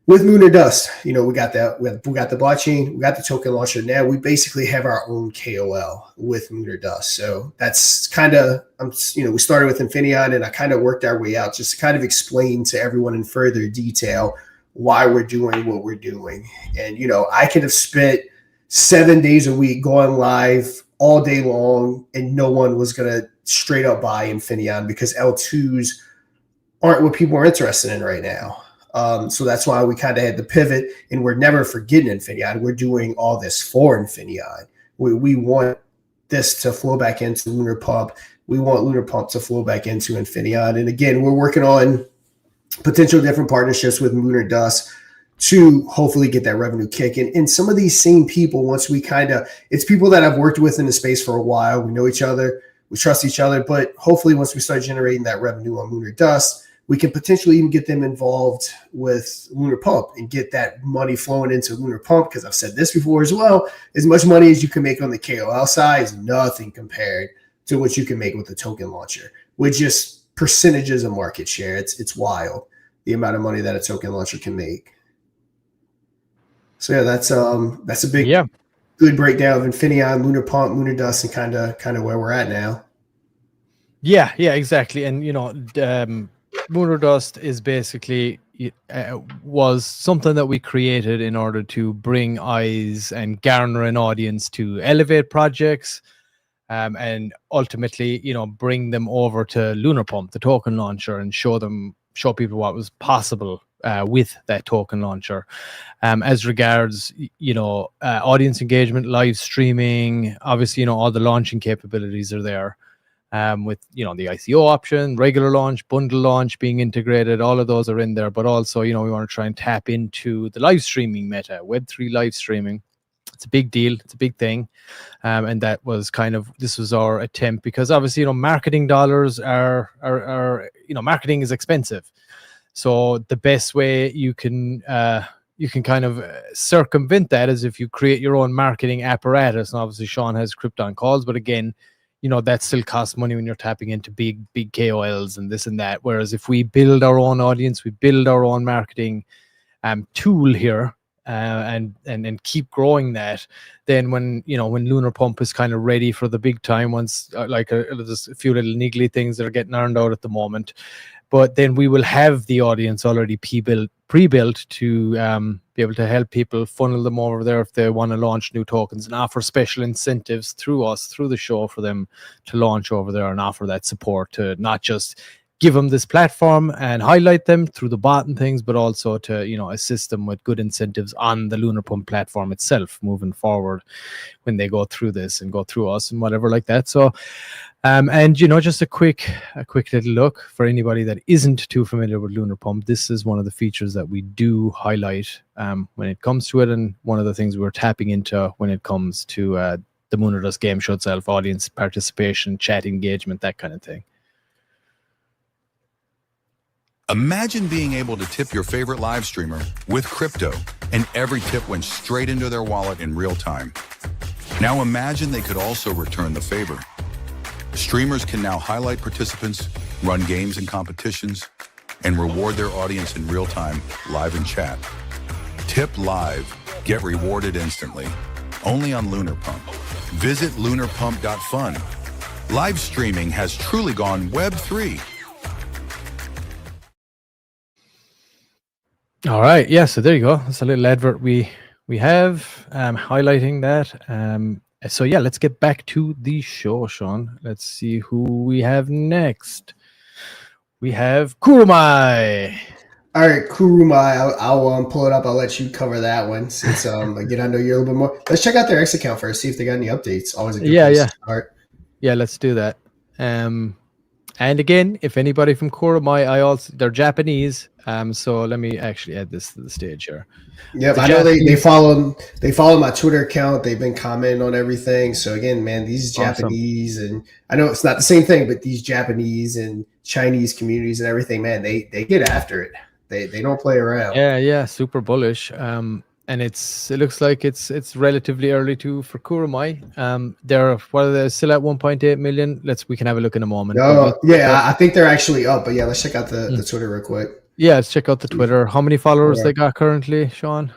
With Lunar Dust, we got that. We got the blockchain, we got the token launcher. Now we basically have our own KOL with Lunar Dust. So that's kind of, we started with Infinion and I kind of worked our way out just to kind of explain to everyone in further detail why we're doing what we're doing. And, I could have spent 7 days a week going live all day long and no one was going to straight up buy Infinion because L2s aren't what people are interested in right now. So that's why we kind of had to pivot, and we're never forgetting Infinion. We're doing all this for Infinion. We want this to flow back into Lunar Pump. We want Lunar Pump to flow back into Infinion. And again, we're working on potential different partnerships with Lunar Dust to hopefully get that revenue kick. And some of these same people, once we it's people that I've worked with in the space for a while. We know each other. We trust each other. But hopefully once we start generating that revenue on Lunar Dust, we can potentially even get them involved with Lunar Pump and get that money flowing into Lunar Pump. Because I've said this before as well, as much money as you can make on the KOL side is nothing compared to what you can make with the token launcher, with just percentages of market share. It's wild, the amount of money that a token launcher can make. So yeah, that's a big, good breakdown of Infinion, Lunar Pump, Lunar Dust, and kind of where we're at now. Yeah, exactly. And Lunar Dust is basically was something that we created in order to bring eyes and garner an audience to elevate projects, and ultimately, bring them over to Lunar Pump, the token launcher, and show people what was possible with that token launcher. As regards, audience engagement, live streaming, obviously, all the launching capabilities are there. With the ICO option, regular launch, bundle launch being integrated, all of those are in there. But also, we want to try and tap into the live streaming meta, Web3 live streaming. It's a big deal. It's a big thing. And that was this was our attempt, because obviously, marketing dollars are marketing is expensive. So the best way you can kind of circumvent that is if you create your own marketing apparatus. And obviously Sean has Krypton calls, but again, that still costs money when you're tapping into big KOLs and this and that. Whereas if we build our own audience, we build our own marketing tool here, and keep growing that, then when Lunar Pump is kind of ready for the big time, once there's a few little niggly things that are getting ironed out at the moment, but then we will have the audience already pre-built to be able to help people funnel them over there if they want to launch new tokens, and offer special incentives through the show for them to launch over there and offer that support to not just give them this platform and highlight them through the bot and things, but also to, you know, assist them with good incentives on the Lunar Pump platform itself moving forward when they go through this and go through us and whatever like that. So and you know, just a quick little look for anybody that isn't too familiar with Lunar Pump. This is one of the features that we do highlight when it comes to it, and one of the things we're tapping into when it comes to the Mooner Dust game show itself, audience participation, chat engagement, that kind of thing. Imagine being able to tip your favorite live streamer with crypto, and every tip went straight into their wallet in real time. Now imagine they could also return the favor. Streamers can now highlight participants, run games and competitions, and reward their audience in real time, live in chat. Tip live, get rewarded instantly. Only on Lunar Pump. Visit lunarpump.fun. Live streaming has truly gone Web3. All right, yeah, so there you go. That's a little advert we have highlighting that. So yeah, let's get back to the show, Sean. Let's see who we have next. We have Kurumi. All right, Kurumi. I'll pull it up. I'll let you cover that one since again I know you're a little bit more. Let's check out their X account first. See if they got any updates. Always a good place to start. Yeah, let's do that. And again, if anybody from Kurumi, they're Japanese. So let me actually add this to the stage here. Yep, I know they follow my Twitter account. They've been commenting on everything. So again, man, these Japanese, and I know it's not the same thing, but these Japanese and Chinese communities and everything, man, they get after it. They don't play around. Yeah, super bullish. And it looks like it's relatively early for Kurumi. They're still at 1.8 million. We can have a look in a moment. I think they're actually up. But yeah, let's check out the Twitter real quick. Yeah, let's check out the Twitter. How many followers they got currently, Sean?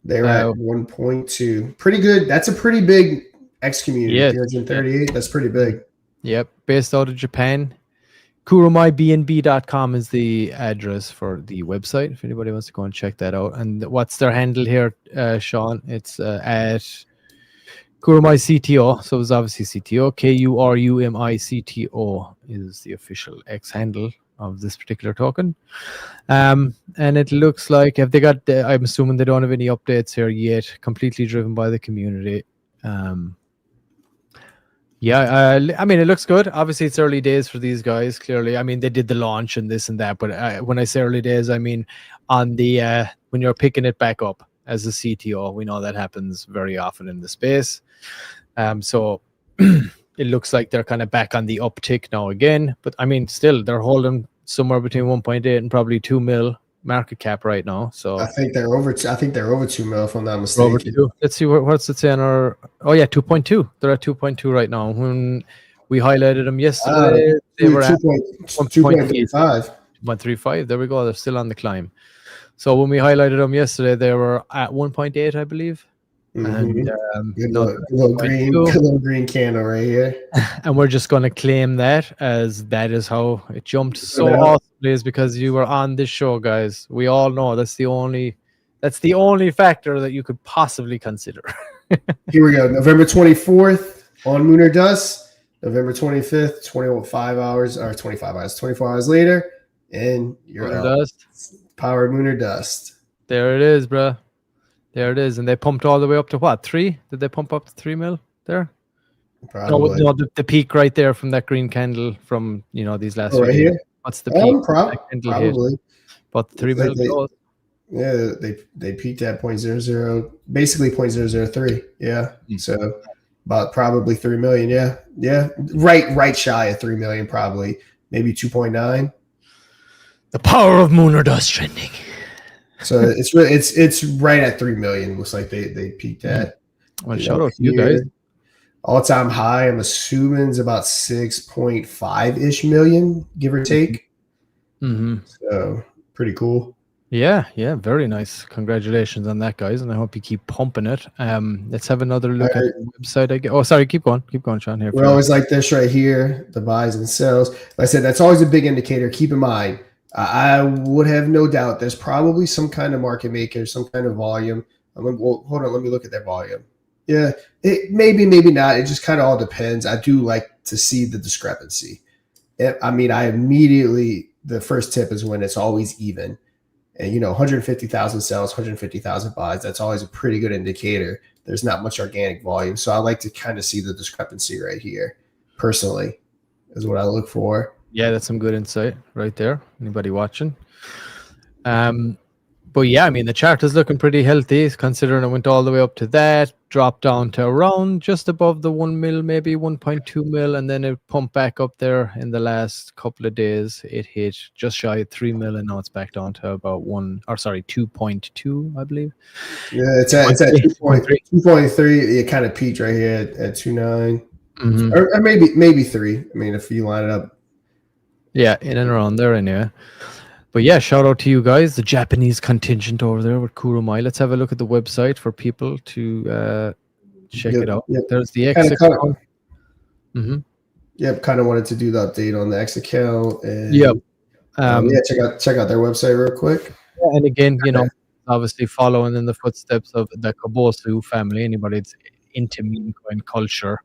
They're at 1.2. Pretty good. That's a pretty big X community. Yeah, 338. That's pretty big. Yep, based out of Japan. KurumiBNB.com is the address for the website if anybody wants to go and check that out. And what's their handle here, Sean? It's at Kurumi CTO. So it's obviously CTO. KURUMI CTO is the official X handle of this particular token. And it looks like if they got, I'm assuming they don't have any updates here yet, completely driven by the community. I mean, it looks good. Obviously, it's early days for these guys. Clearly, I mean, they did the launch and this and that. But when I say early days, I mean on the when you're picking it back up as a CTO. We know that happens very often in the space. So it looks like they're kind of back on the uptick now again. But I mean, still, they're holding somewhere between 1.8 and probably 2 mil market cap right now. So I think they're over 2 mil if I'm not mistaken. Over 2. Let's see what's it say on our. Oh yeah, 2.2. They're at 2.2 right now. When we highlighted them yesterday, they were at 2.35. 1.35. There we go. They're still on the climb. So when we highlighted them yesterday, they were at 1.8, I believe. Mm-hmm. And little green candle right here. And we're just going to claim that is how it jumped so awesomely, is because you were on this show, guys. We all know that's the only factor that you could possibly consider. Here we go. November 24th on Lunar Dust. November 25th, 25 hours or 25 hours, 24 hours later, and you're out. Dust. Power Lunar Dust. There it is, bro. There it is. And they pumped all the way up to what? 3? Did they pump up to 3 mil there? Probably. No, the peak right there from that green candle from, these last right here. What's the peak? Probably. About 3 mil. Yeah, they peaked at 0.00, basically 0.003. Yeah. So about probably 3 million. Yeah. Yeah. Right shy of 3 million, probably. Maybe 2.9. The power of Mooner Dust trending. So it's right at 3 million. Looks like they peaked at. Well, shout out to you guys. All-time high, I'm assuming, is about 6.5-ish million, give or take. Mm-hmm. So pretty cool. Yeah, very nice. Congratulations on that, guys, and I hope you keep pumping it. Let's have another look at the website. Oh, sorry, keep going, Sean. Here, we're always like this right here: the buys and sells. Like I said, that's always a big indicator. Keep in mind, I would have no doubt there's probably some kind of market maker, some kind of volume. Hold on, let me look at that volume. Yeah, it maybe not. It just kind of all depends. I do like to see the discrepancy. I mean, I immediately, the first tip is when it's always even. And, 150,000 sales, 150,000 buys, that's always a pretty good indicator. There's not much organic volume. So I like to kind of see the discrepancy right here, personally, is what I look for. Yeah, that's some good insight right there. Anybody watching? But yeah, I mean, the chart is looking pretty healthy, considering it went all the way up to that, dropped down to around just above the 1 mil, maybe 1.2 mil, and then it pumped back up there in the last couple of days. It hit just shy of 3 mil, and now it's back down to about 2.2, I believe. Yeah, it's at 2.3. It kind of peaked right here at 2.9, or maybe 3. I mean, if you line it up. Yeah, in and around there anyway. But yeah, shout out to you guys, the Japanese contingent over there with Kurumi. Let's have a look at the website for people to check it out. Yep. There's the X account. Yep, kind of wanted to do the update on the X account. And, yep. Check out their website real quick. Yeah, and again, obviously following in the footsteps of the Kobosu family. Anybody that's into meme coin culture,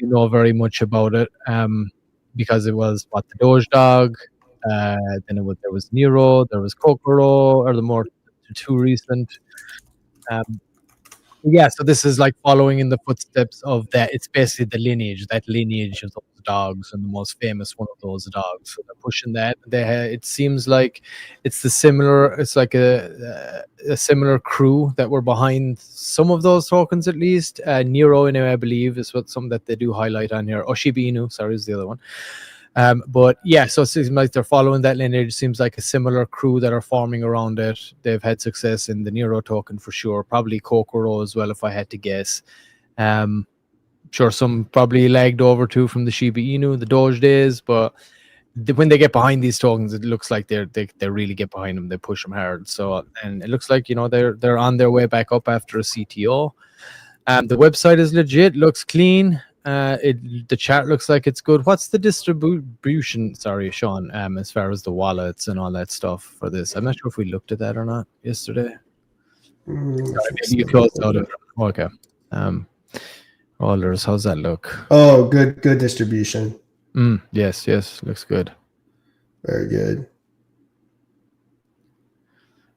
very much about it. Because it was the Doge Dog. Then there was Nero, there was Kokoro, or the two recent. Yeah, so this is like following in the footsteps of that. It's basically that lineage of those dogs, and the most famous one of those dogs. So they're pushing that. It seems like it's like a similar crew that were behind some of those tokens, at least. Nero, I believe, is some that they do highlight on here. Oshibi Inu, sorry, is the other one. But yeah, so it seems like they're following that lineage. Seems like a similar crew that are forming around it. They've had success in the Nero token for sure. Probably Kokoro as well, if I had to guess. Sure, some probably lagged over too from the Shiba Inu, the Doge days. But when they get behind these tokens, it looks like they really get behind them. They push them hard. So, and it looks like they're on their way back up after a CTO. The website is legit. Looks clean. The chart looks like it's good. What's the distribution? Sorry, Sean. As far as the wallets and all that stuff for this, I'm not sure if we looked at that or not yesterday. Maybe you closed out it. Okay. Rollers, how's that look? Oh, good distribution. Yes, looks good. Very good.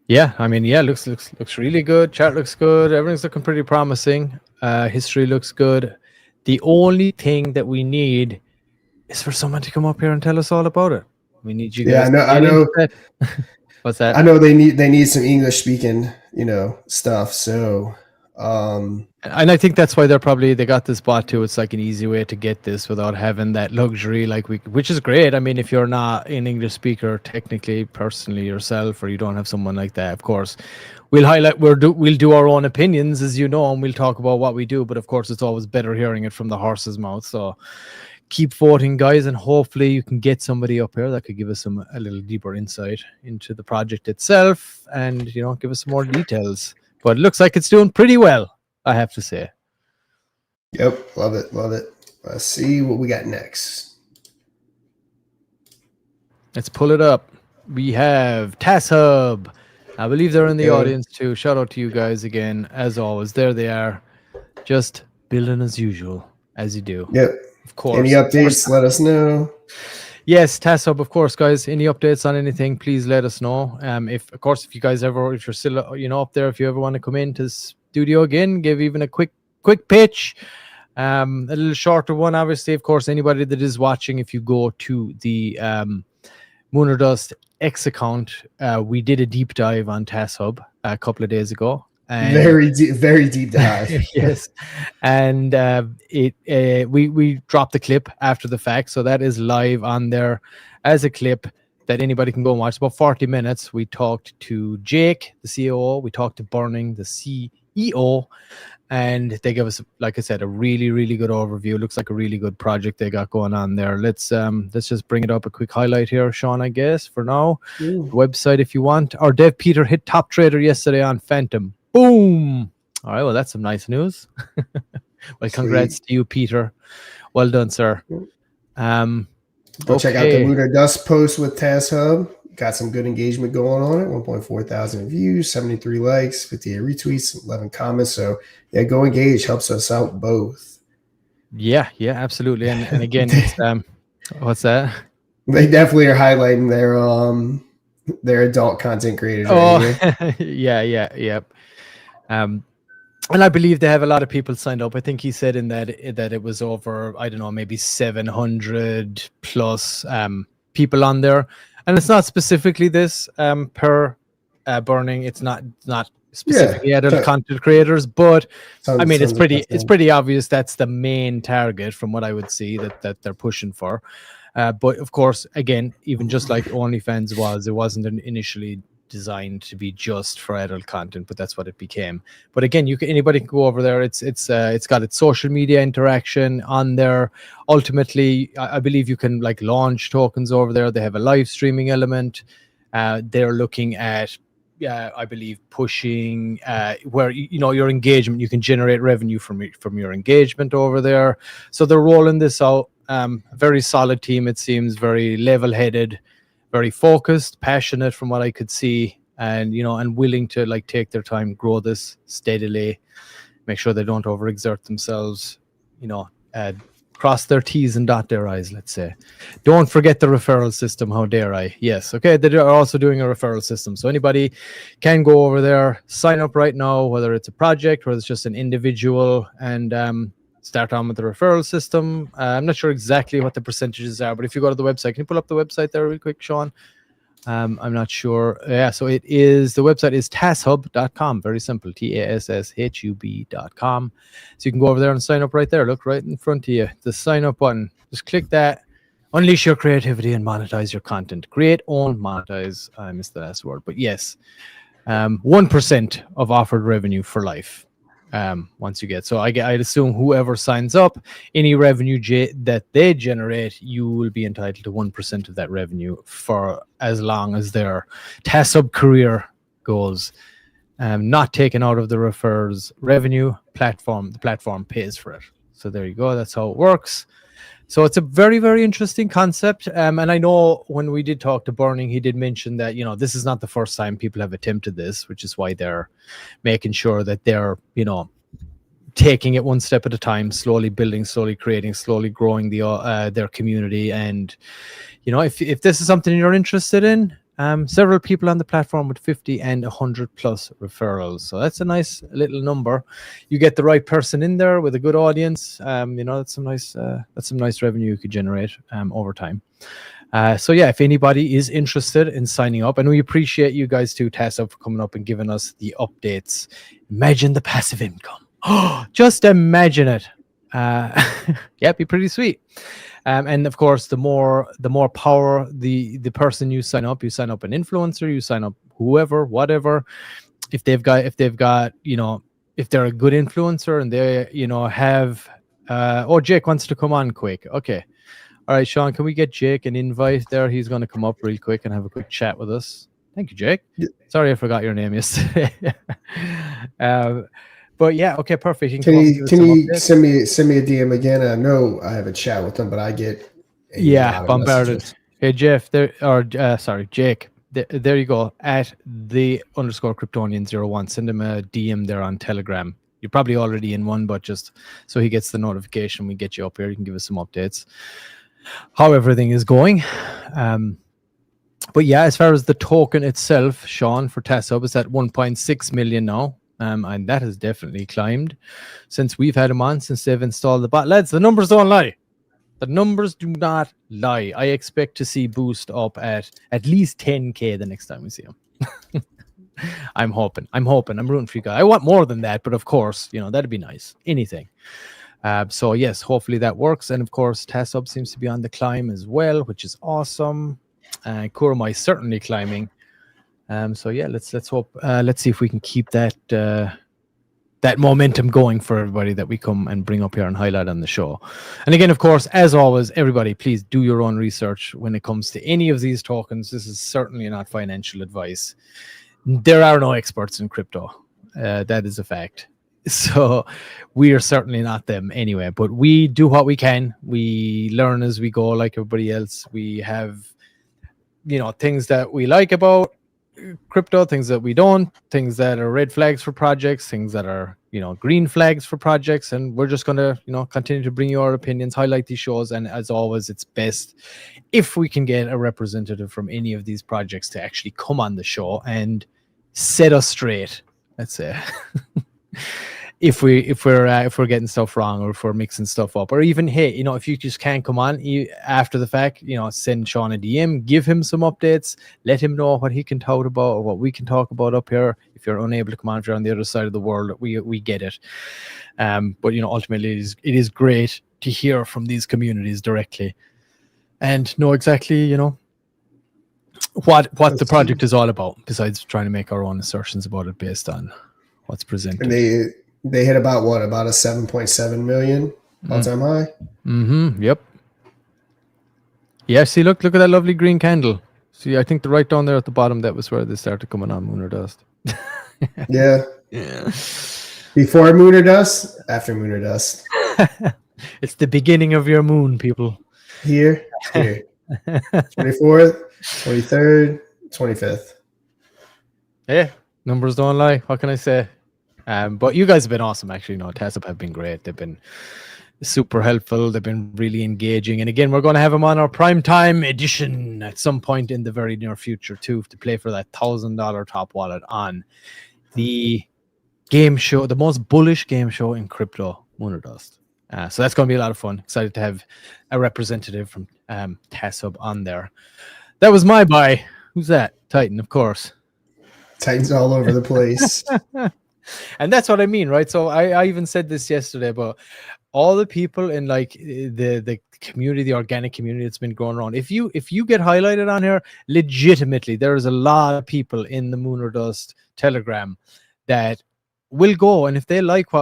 Yeah, I mean, looks really good. Chart looks good. Everything's looking pretty promising. History looks good. The only thing that we need is for someone to come up here and tell us all about it. We need you guys. Yeah, I know. What's that? I know they need some English speaking, stuff. So, and I think that's why they got this bot too. It's like an easy way to get this without having that luxury, which is great. I mean, if you're not an English speaker, technically, personally yourself, or you don't have someone like that, of course. We'll do our own opinions, as you know, and we'll talk about what we do. But of course, it's always better hearing it from the horse's mouth. So keep voting, guys, and hopefully you can get somebody up here that could give us a little deeper insight into the project itself, and give us some more details. But it looks like it's doing pretty well, I have to say. Yep, love it. Let's see what we got next. Let's pull it up. We have TassHub. I believe they're in the audience too. Shout out to you guys again, as always. There they are, just building as usual, as you do. Yep. Of course. Any updates? Let us know. Yes, TassHub, of course, guys. Any updates on anything, please let us know. If you guys if you're still up there, if you ever want to come into the studio again, give even a quick pitch. A little shorter one, obviously. Of course, anybody that is watching, if you go to the Mooner Dust X account, we did a deep dive on TassHub a couple of days ago. Very deep dive. Yes, and we dropped the clip after the fact, so that is live on there as a clip that anybody can go and watch. About 40 minutes. We talked to Jake, the COO. We talked to Burning, the CEO, and they gave us, like I said, a really, really good overview. Looks like a really good project they got going on there. Let's just bring it up a quick highlight here, Sean, I guess, for now. The website, if you want. Our dev Peter hit top trader yesterday on Phantom. Boom! All right, well, that's some nice news. Well, congrats to you, Peter. Well done, sir. Go check out the Mooner Dust post with TassHub. Got some good engagement going on it. 1.4 thousand views, 73 likes, 58 retweets, 11 comments. So yeah, go engage. Helps us out both. Yeah, absolutely. And again, it's, what's that? They definitely are highlighting their adult content creators right here. Yep. And I believe they have a lot of people signed up. I think he said in that it was over, I don't know, maybe 700 plus people on there. And it's not specifically this per burning. It's not specifically adult content creators, but I mean, it's pretty obvious that's the main target from what I would see that they're pushing for. But of course, again, even just like OnlyFans it wasn't initially designed to be just for adult content, but that's what it became. But again, anybody can go over there. It's got its social media interaction on there. Ultimately, I believe you can like launch tokens over there. They have a live streaming element. They're looking at I believe pushing where your engagement, you can generate revenue from your engagement over there. So they're rolling this out. Very solid team, it seems, very level-headed, very focused, passionate from what I could see, and and willing to like take their time, grow this steadily, make sure they don't overexert themselves, cross their T's and dot their I's, let's say. Don't forget the referral system, how dare I? Yes, okay, they are also doing a referral system. So anybody can go over there, sign up right now, whether it's a project, whether it's just an individual, and start on with the referral system. I'm not sure exactly what the percentages are, but if you go to the website, can you pull up the website there real quick, Sean? I'm not sure. Yeah, so the website is TassHub.com. Very simple, TassHub.com. So you can go over there and sign up right there. Look right in front of you, the sign up button. Just click that. Unleash your creativity and monetize your content. Create, own, monetize. I missed the last word, but yes. 1% of offered revenue for life. Once you get, so I'd assume whoever signs up, any revenue that they generate, you will be entitled to 1% of that revenue for as long as their TassHub career goes. Not taken out of the referrals revenue platform. The platform pays for it. So there you go. That's how it works. So it's a very, very interesting concept. And I know when we did talk to Burning, he did mention that, this is not the first time people have attempted this, which is why they're making sure that they're, taking it one step at a time, slowly building, slowly creating, slowly growing their community. And, if this is something you're interested in, several people on the platform with 50 and 100 plus referrals. So that's a nice little number. You get the right person in there with a good audience. That's some nice revenue you could generate over time. So yeah, if anybody is interested in signing up, and we appreciate you guys too, TassHub, for coming up and giving us the updates. Imagine the passive income. Just imagine it. Be pretty sweet. And of course, the more power the person you sign up an influencer, you sign up whoever, whatever. If they're a good influencer and they, have, Jake wants to come on quick. Okay. All right, Sean, can we get Jake an invite there? He's going to come up real quick and have a quick chat with us. Thank you, Jake. Yeah. Sorry, I forgot your name yesterday. But yeah, okay, perfect. Can you send me a DM again? I know I have a chat with them, but I get bombarded. Hey, Jeff, Jake. There you go. At the _Kryptonian01. Send him a DM there on Telegram. You're probably already in one, but just so he gets the notification, we get you up here. You can give us some updates, how everything is going. But yeah, as far as the token itself, Sean, for TassHub is at 1.6 million now. And that has definitely climbed since we've had them on, since they've installed the bot. Lads, the numbers don't lie. The numbers do not lie. I expect to see Boost up at least 10K the next time we see him. I'm hoping. I'm rooting for you guys. I want more than that, but of course, that'd be nice. Anything. So yes, hopefully that works. And of course, TassHub seems to be on the climb as well, which is awesome. Kurumi is certainly climbing. So yeah, let's hope. Let's see if we can keep that momentum going for everybody that we come and bring up here and highlight on the show. And again, of course, as always, everybody, please do your own research when it comes to any of these tokens. This is certainly not financial advice. There are no experts in crypto. That is a fact. So we are certainly not them anyway. But we do what we can. We learn as we go, like everybody else. We have, things that we like about crypto, things that we don't, things that are red flags for projects, things that are, green flags for projects. And we're just going to, continue to bring you our opinions, highlight these shows. And as always, it's best if we can get a representative from any of these projects to actually come on the show and set us straight. Let's say. if we're getting stuff wrong, or if we're mixing stuff up, or even, hey, if you just can't come on after the fact, send Sean a DM, give him some updates, let him know what he can talk about or what we can talk about up here. If you're unable to come on, if you're on the other side of the world, we get it. But ultimately it is great to hear from these communities directly and know exactly what the project is all about, besides trying to make our own assertions about it based on what's presented. And they hit about a 7.7 million all-time high. Mm-hmm. Yep. Yeah. See, look at that lovely green candle. See, I think right down there at the bottom, that was where they started coming on Moon or Dust. Yeah. Yeah. Before Moon or Dust, after Moon or Dust. It's the beginning of your moon, people. Here. 24th, 23rd, 25th. Yeah. Numbers don't lie. What can I say? But you guys have been awesome, actually. TassHub have been great. They've been super helpful. They've been really engaging. And again, we're going to have them on our primetime edition at some point in the very near future, too, to play for that $1,000 top wallet on the game show, the most bullish game show in crypto, Moon or Dust. So that's going to be a lot of fun. Excited to have a representative from TassHub on there. That was my buy. Who's that? Titan, of course. Titan's all over the place. And that's what I mean, right? So I even said this yesterday, but all the people in like the community, the organic community that's been going around, if you get highlighted on here, legitimately, there is a lot of people in the Moon or Dust Telegram that will go, and if they like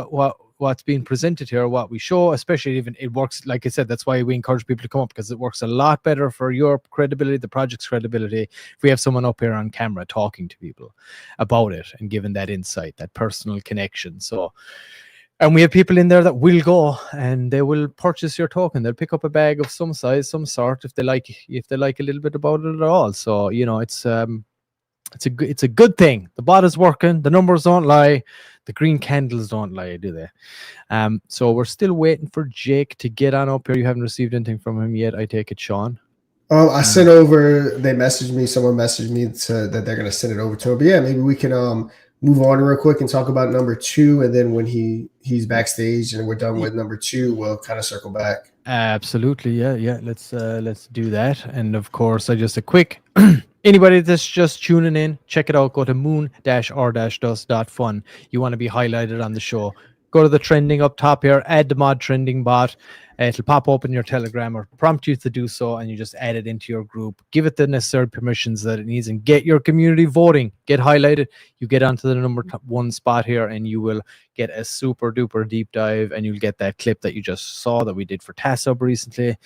what's being presented here, what we show, especially even it works, like I said, that's why we encourage people to come up, because it works a lot better for your credibility, the project's credibility, if we have someone up here on camera talking to people about it and giving that insight, that personal connection. So, and we have people in there that will go and they will purchase your token. They'll pick up a bag of some size, some sort, if they like a little bit about it at all. So it's a good thing. The bot is working. The numbers don't lie. The green candles don't lie, do they? So we're still waiting for Jake to get on up here. You haven't received anything from him yet, I take it, Sean? I sent over. They messaged me. Someone messaged me that they're going to send it over to him. But yeah, maybe we can move on real quick and talk about number 2, and then when he's backstage and we're done with number 2, we'll kind of circle back. Absolutely, yeah. Let's do that. And of course, just a quick. Anybody that's just tuning in, check it out. Go to moon-or-dust.fun. You want to be highlighted on the show. Go to the trending up top here, add the mod trending bot. It'll pop up in your Telegram or prompt you to do so, and you just add it into your group. Give it the necessary permissions that it needs and get your community voting. Get highlighted. You get onto the number 1 spot here, and you will get a super duper deep dive, and you'll get that clip that you just saw that we did for TassHub recently.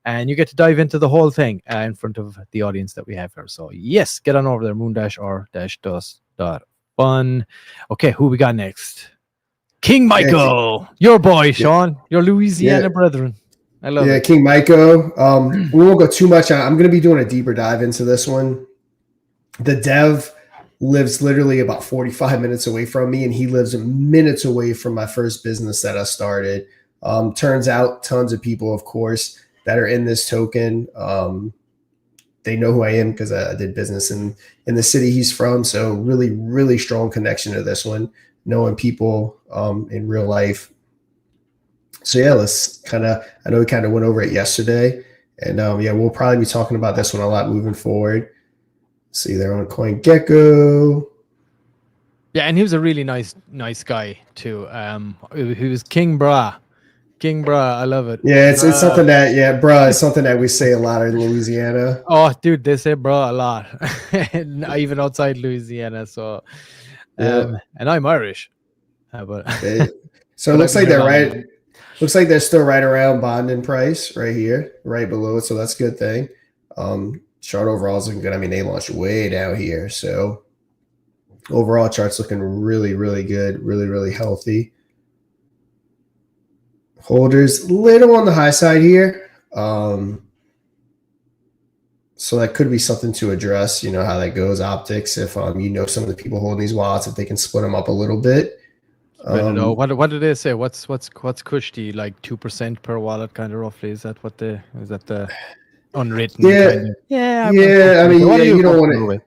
And you get to dive into the whole thing in front of the audience that we have here. So yes, get on over there, moon-or-dust.fun. Okay, who we got next? King Michael, your boy, Sean, your Louisiana brethren. I love it. King Michael. We won't go too much on. I'm going to be doing a deeper dive into this one. The dev lives literally about 45 minutes away from me, and he lives minutes away from my first business that I started. Turns out tons of people, of course, that are in this token. They know who I am because I did business in the city he's from. So really, really strong connection to this one. Knowing people in real life. So yeah, I know we kind of went over it yesterday, and we'll probably be talking about this one a lot moving forward. See, they're on CoinGecko. Yeah, and he was a really nice guy too. He was King Bra. I love it. Yeah, it's something that bruh is something that we say a lot in Louisiana. Oh, dude, they say bra a lot, even outside Louisiana. So. And I'm Irish, but so it looks like they're right. Looks like they're still right around bonding price right here, right below it. So that's a good thing. Chart overall is looking good. I mean, they launched way down here, so overall chart's looking really, really good, really, really healthy. Holders little on the high side here. So So that could be something to address, how that goes, optics, if some of the people holding these wallets, if they can split them up a little bit. What did they say? What's cushy, like 2% per wallet, kind of roughly? Is that the unwritten kind of? Yeah. I mean, what are you you don't want comfortable with?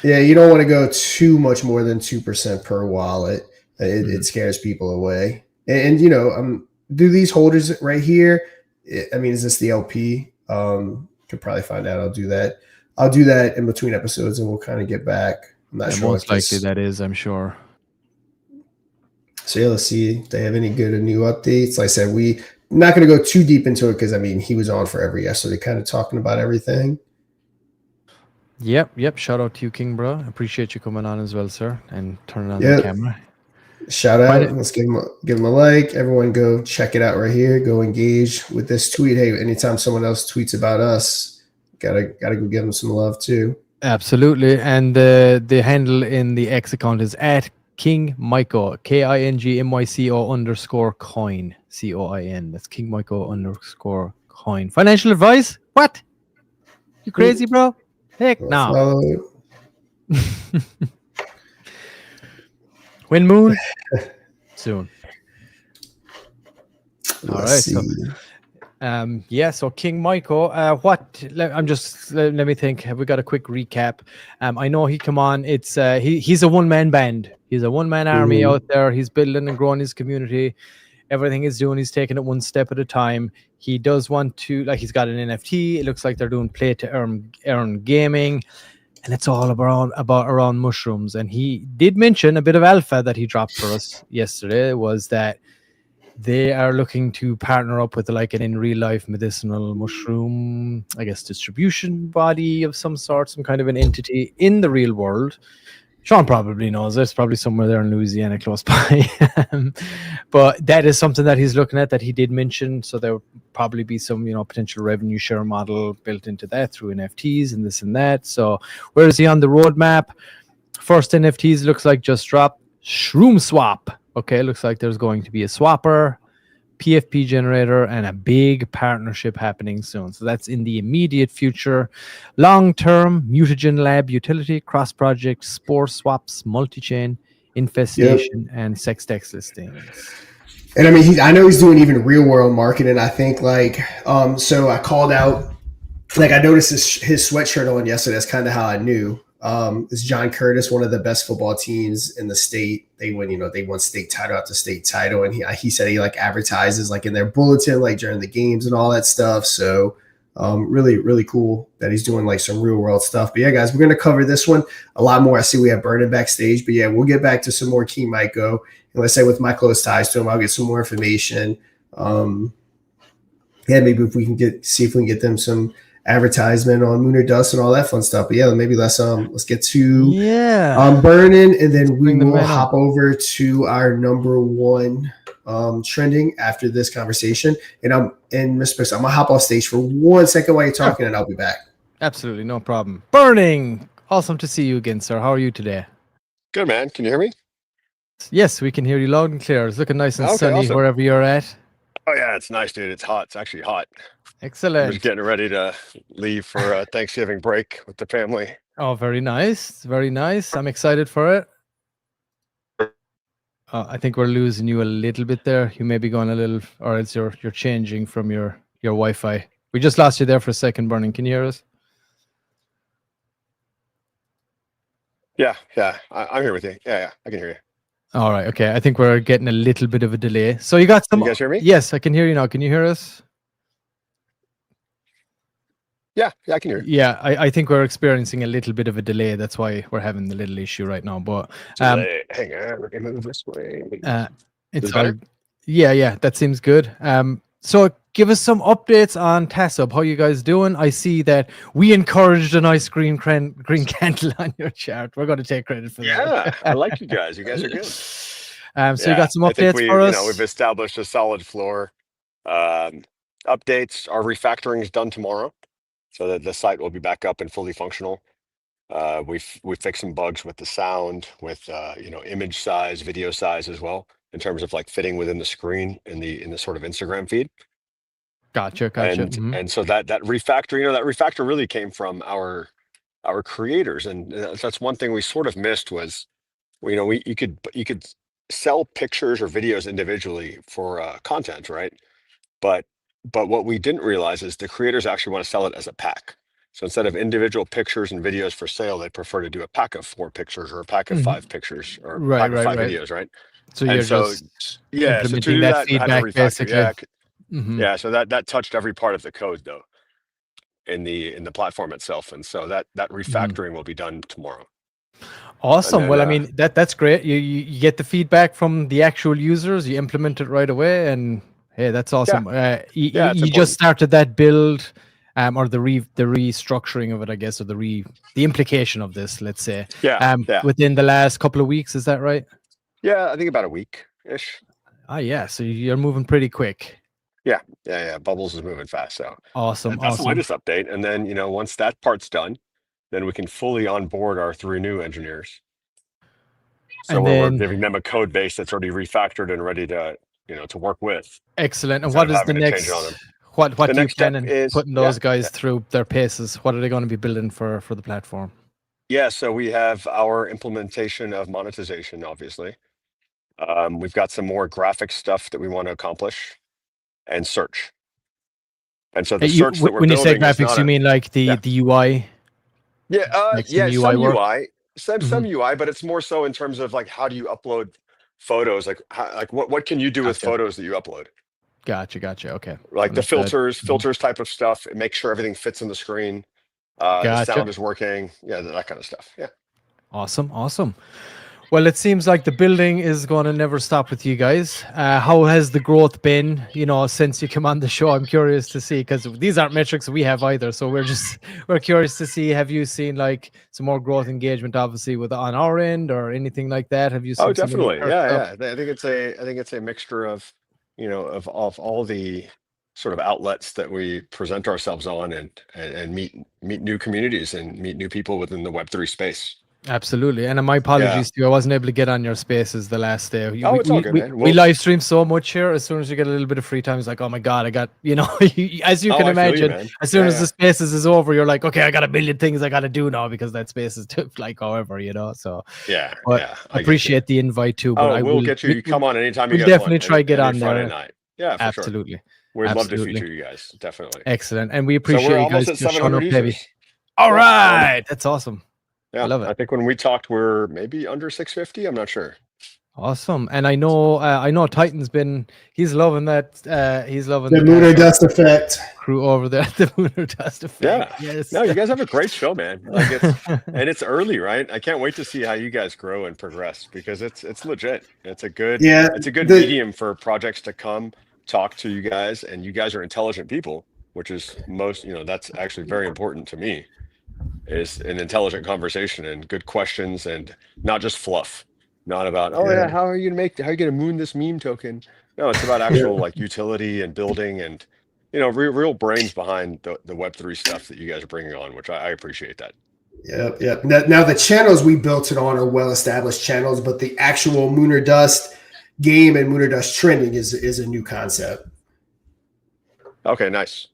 you don't want to go too much more than 2% per wallet. It scares people away. And do these holders right here? I mean, is this the LP? Could probably find out. I'll do that in between episodes, and we'll kind of get back. I'm not sure. Most likely that is, I'm sure. So yeah, let's see if they have any good new updates. Like I said, I'm not going to go too deep into it because I mean he was on forever yesterday, kind of talking about everything. Yep. Shout out to you, King Bro. Appreciate you coming on as well, sir, and turning on the camera. Shout out. Let's give him a like. Everyone go check it out right here. Go engage with this tweet. Hey, anytime someone else tweets about us, gotta go give them some love too. Absolutely. And the handle in the X account is at King Myco, KINGMYCO_coin, COIN. That's King Myco _coin. Financial advice? What? You crazy, bro? Heck no. Wind Moon soon. All right. So, so King Myco, let me think. Have we got a quick recap? I know he come on. It's he's a one-man band. He's a one-man army out there. He's building and growing his community. Everything he's doing, he's taking it one step at a time. He does want to, he's got an NFT. It looks like they're doing play to earn gaming. And it's all around mushrooms. And he did mention a bit of alpha that he dropped for us yesterday, was that they are looking to partner up with an in real life medicinal mushroom, distribution body of some sort, some kind of an entity in the real world. Sean probably knows. It's probably somewhere there in Louisiana close by. But that is something that he's looking at, that he did mention. So there would probably be some, potential revenue share model built into that through NFTs and this and that. So where is he on the roadmap? First NFTs looks like just dropped. Shroom Swap. Okay, looks like there's going to be a swapper, PFP generator, and a big partnership happening soon. So that's in the immediate future. Long-term, mutagen lab utility, cross-project, spore swaps, multi-chain, infestation, and sex text listings. And I mean, I know he's doing even real-world marketing. I think so I called out, I noticed his sweatshirt on yesterday. That's kind of how I knew. It's John Curtis, one of the best football teams in the state. They won state title after state title. And he said he advertises in their bulletin, during the games and all that stuff. So, really, really cool that he's doing some real world stuff. But yeah, guys, we're going to cover this one a lot more. I see we have Burden backstage, but yeah, we'll get back to some more King Myco. And let's say with my close ties to him, I'll get some more information. Maybe if we can see if we can get them some advertisement on Lunar Dust and all that fun stuff. But yeah, maybe let's get to Burning, and then we will hop over to our number one trending after this conversation. And Mr. Spencer, I'm gonna hop off stage for 1 second while you're talking, and I'll be back. Absolutely, no problem. Burning, awesome to see you again, sir. How are you today? Good, man. Can you hear me? Yes, we can hear you loud and clear. It's looking nice and sunny awesome. Wherever you're at. Oh yeah, it's nice, dude. It's hot. It's actually hot. Excellent. I'm just getting ready to leave for a Thanksgiving break with the family. Oh, very nice. Very nice. I'm excited for it. I think we're losing you a little bit there. You may be going a little, or else you're changing from your Wi-Fi. We just lost you there for a second, Burning. Can you hear us? Yeah. I'm here with you. Yeah, I can hear you. All right. Okay. I think we're getting a little bit of a delay. So you got some. You guys hear me? Yes, I can hear you now. Can you hear us? Yeah, I can hear you. Yeah, I think we're experiencing a little bit of a delay. That's why we're having the little issue right now. But hang on, let me move this way. It's better. Yeah, that seems good. So give us some updates on TassHub. How you guys doing? I see that we encouraged a nice green candle on your chart. We're going to take credit for that. Yeah, I like you guys. You guys are good. So you got some updates for us? We've established a solid floor. Updates. Our refactoring is done tomorrow, so that the site will be back up and fully functional. We fixed some bugs with the sound, with image size, video size as well, in terms of fitting within the screen in the sort of Instagram feed. Gotcha. And so that refactor, that refactor really came from our creators, and that's one thing we sort of missed was, you could sell pictures or videos individually for content, right? But what we didn't realize is the creators actually want to sell it as a pack. So instead of individual pictures and videos for sale, they prefer to do a pack of 4 pictures or a pack of 5 pictures or a pack of 5 videos, right? So you're just So implementing to do that that, I had to feedback refactor. basically. Yeah. So that touched every part of the code though in the platform itself, and so that refactoring will be done tomorrow. Awesome. Then, Well, I mean, that's great. You get the feedback from the actual users, you implement it right away, and hey, that's awesome. You just started that build, or the restructuring of it, I guess, or the implication of this, let's say. Within the last couple of weeks, is that right? Yeah, I think about a week-ish. Yeah. So you're moving pretty quick. Yeah. Bubbles is moving fast. So awesome. That's the latest update. And then, once that part's done, then we can fully onboard our 3 new engineers. So we're giving them a code base that's already refactored and ready to, to work with. Excellent. And what is the next? What do you plan on putting those guys through their paces? What are they going to be building for the platform? Yeah, so we have our implementation of monetization, obviously. We've got some more graphic stuff that we want to accomplish, and search. And so the search that we're when you say building graphics, you mean like the UI? Some UI, some UI, but it's more so in terms of like, how do you upload photos? Like, what can you do with photos that you upload? Gotcha. Okay. Like the filters type of stuff. Make sure everything fits in the screen. The sound is working. Yeah, that kind of stuff. Yeah. Awesome. Well, it seems like the building is going to never stop with you guys. How has the growth been, since you come on the show? I'm curious to see, because these aren't metrics we have either. So we're curious to see, have you seen like some more growth engagement, obviously, on our end or anything like that? Have you seen? Oh, definitely. Yeah. I think it's a mixture of, of all the sort of outlets that we present ourselves on and meet new communities and meet new people within the Web3 space. Absolutely. And my apologies to you. I wasn't able to get on your spaces the last day. It's all good, man. We live stream so much here. As soon as you get a little bit of free time, it's like, oh my God, I got, as you can imagine, as soon as the spaces is over, you're like, okay, I got a million things I got to do now because that space is like, however, so. Yeah. I appreciate the invite too. But we'll get you. Come on anytime you guys definitely want. Try to get on there. Night. Yeah, for absolutely. Sure. We'd love to feature you guys. Definitely. Excellent. And we appreciate you guys just showing up, baby. All right. That's awesome. Yeah, I love it. I think when we talked, we're maybe under 650. I'm not sure. Awesome. And I know Titan's he's loving that. He's loving the lunar dust effect crew over there. The lunar dust effect. Yeah. Yes. No, you guys have a great show, man. Like and it's early, right? I can't wait to see how you guys grow and progress, because it's legit. It's a good medium for projects to come talk to you guys, and you guys are intelligent people, which is that's actually very important to me. Is an intelligent conversation and good questions, and not just fluff. Not about how are you gonna moon this meme token? No, it's about actual like utility and building and real brains behind the Web3 stuff that you guys are bringing on, which I appreciate that. Yep. Now the channels we built it on are well-established channels, but the actual Lunar Dust game and Lunar Dust trending is a new concept. Okay, nice.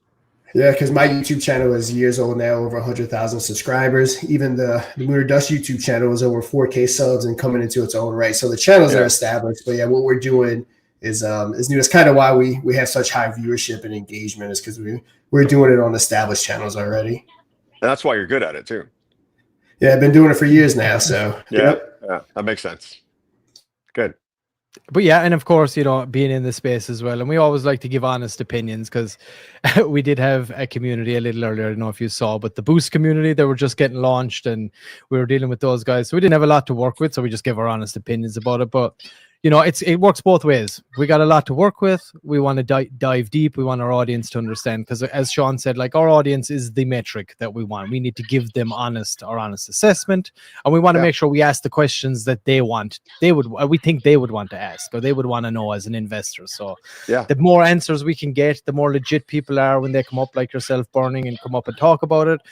Yeah, because my YouTube channel is years old now, over 100,000 subscribers. Even the Lunar Dust YouTube channel is over 4K subs and coming into its own right. So the channels are established, but what we're doing is new. It's kind of why we have such high viewership and engagement, is because we're doing it on established channels already. And that's why you're good at it too. Yeah, I've been doing it for years now. So yeah, that makes sense. Good. But yeah, and of course, being in the space as well. And we always like to give honest opinions, because we did have a community a little earlier. I don't know if you saw, but the Boost community, they were just getting launched and we were dealing with those guys. So we didn't have a lot to work with. So we just gave our honest opinions about it. But it works both ways. We got a lot to work with. We want to dive deep. We want our audience to understand, because as Sean said, like, our audience is the metric that we want. We need to give them honest assessment, and we want to make sure we ask the questions that we think they would want to ask, or they would want to know as an investor. So the more answers we can get, the more legit people are when they come up, like yourself, Burning, and come up and talk about it,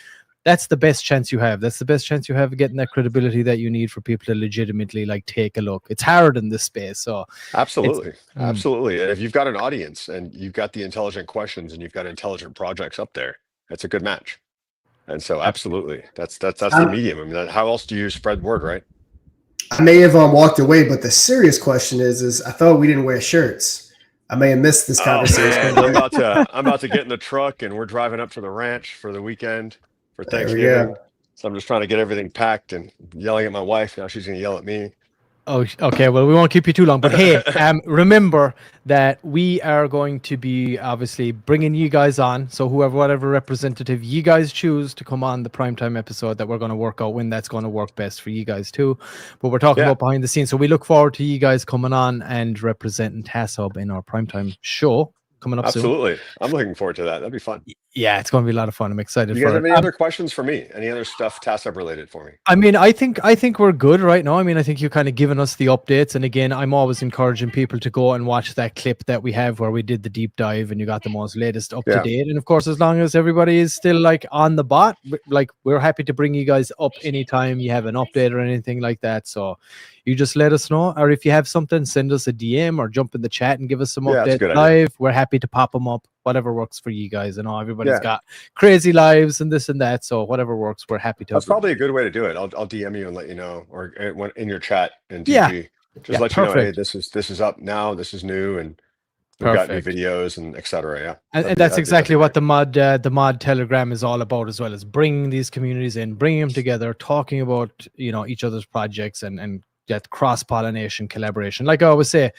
that's the best chance you have. That's the best chance you have of getting that credibility that you need for people to legitimately like take a look. It's hard in this space. So absolutely. Absolutely. And if you've got an audience and you've got the intelligent questions and you've got intelligent projects up there, that's a good match. And so absolutely. That's the medium. I mean, how else do you spread word, right? I may have walked away, but the serious question is I thought we didn't wear shirts. I may have missed this conversation. Man, I'm about to get in the truck and we're driving up to the ranch for the weekend for Thanksgiving. So I'm just trying to get everything packed and yelling at my wife. Now she's going to yell at me. Oh, okay. Well, we won't keep you too long, but hey, remember that we are going to be obviously bringing you guys on. So whatever representative you guys choose to come on the primetime episode, that we're going to work out when that's going to work best for you guys too. But we're talking about behind the scenes. So we look forward to you guys coming on and representing TassHub in our primetime show coming up soon. Absolutely. I'm looking forward to that. That'd be fun. Yeah, it's going to be a lot of fun. I'm excited. You guys have any other questions for me? Any other stuff TassHub related for me? I mean, I think we're good right now. I mean, I think you've kind of given us the updates. And again, I'm always encouraging people to go and watch that clip that we have where we did the deep dive and you got the most latest up to date. And of course, as long as everybody is still like on the bot, like we're happy to bring you guys up anytime you have an update or anything like that. So you just let us know, or if you have something, send us a DM or jump in the chat and give us some updates live. We're happy to pop them up. Whatever works for you guys. I know everybody's got crazy lives and this and that, so whatever works, we're happy to. That's probably a good way to do it. I'll DM you and let you know, or in your chat and TG. Just let you know, hey, this is up now. This is new, and we've got new videos and etc. Yeah, and that's exactly what the mod Telegram is all about as well, as bringing these communities in, bringing them together, talking about each other's projects and that cross-pollination collaboration. Like I always say,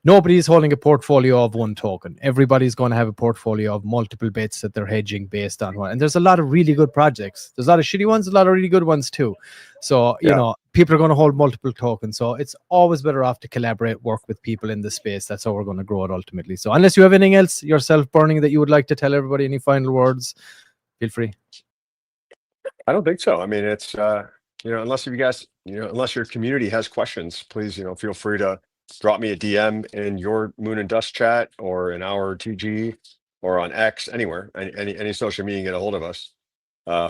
nobody's holding a portfolio of one token. Everybody's going to have a portfolio of multiple bits that they're hedging based on one. And there's a lot of really good projects. There's a lot of shitty ones, a lot of really good ones too. So, people are going to hold multiple tokens. So it's always better off to collaborate, work with people in the space. That's how we're going to grow it ultimately. So unless you have anything else yourself burning that you would like to tell everybody, any final words, feel free. I don't think so. I mean, it's, unless you guys, unless your community has questions, please, feel free to drop me a DM in your Moon and Dust chat or in our TG or on X, anywhere, any social media, you can get a hold of us.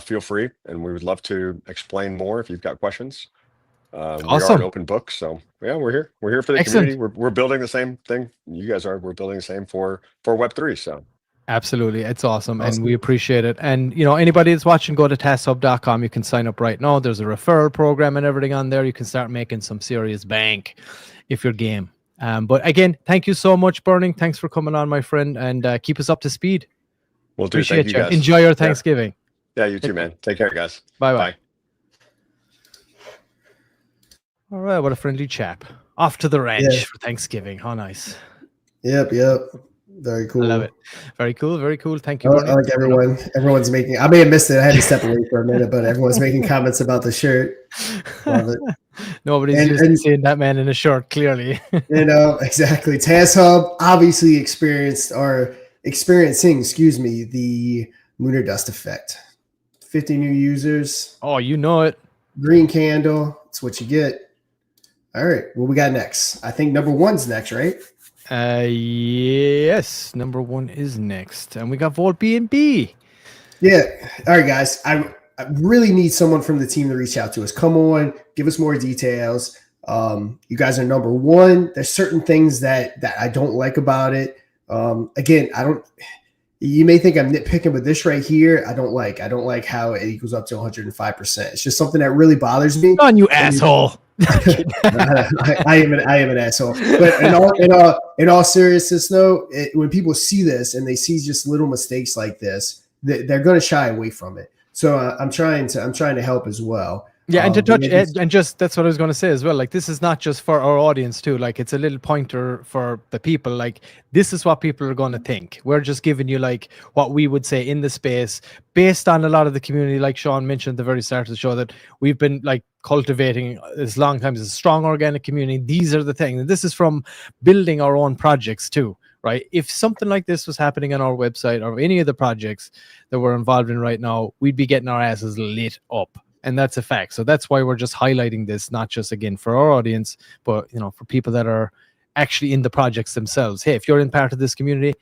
Feel free, and we would love to explain more if you've got questions. Awesome. We are an open book, so yeah, we're here. We're here for the community. We're building the same thing you guys are. We're building the same for Web3. So. Absolutely. It's awesome. And we appreciate it. And, anybody that's watching, go to TassHub.com. You can sign up right now. There's a referral program and everything on there. You can start making some serious bank if you're game. But again, thank you so much, Burning. Thanks for coming on, my friend, and keep us up to speed. We'll do. Appreciate Thank you guys. Enjoy your Thanksgiving. Yeah, you too, man. Take care, guys. Bye-bye. All right. What a friendly chap. Off to the ranch for Thanksgiving. How nice. Yep. Very cool. I love it. Very cool. Very cool. Thank you. I like everyone's making, I may have missed it. I had to step away for a minute, but everyone's making comments about the shirt. Love it. Nobody's used to seeing that man in a shirt, clearly. Exactly. TassHub obviously experiencing, the lunar dust effect. 50 new users. Oh, you know it. Green candle. That's what you get. All right. What we got next? I think number 1's next, right? Yes, number 1 is next, and we got Vault BNB. Yeah. All right, guys. I really need someone from the team to reach out to us. Come on, give us more details. You guys are number 1. There's certain things that I don't like about it. Again, you may think I'm nitpicking, but this right here, I don't like how it equals up to 105%. It's just something that really bothers me. On you asshole. I am an asshole. But in all seriousness, though, when people see this and they see just little mistakes like this, they're going to shy away from it. So I'm trying to help as well. Yeah, and to touch and just that's what I was going to say as well. Like, this is not just for our audience too. Like, it's a little pointer for the people. Like, this is what people are going to think. We're just giving you like what we would say in the space based on a lot of the community. Like Sean mentioned at the very start of the show, that we've been like cultivating as long time as a strong organic community. These are the things. And this is from building our own projects too. Right? If something like this was happening on our website or any of the projects that we're involved in right now, we'd be getting our asses lit up. And that's a fact. So that's why we're just highlighting this, not just again for our audience, but for people that are actually in the projects themselves. Hey, if you're in part of this community,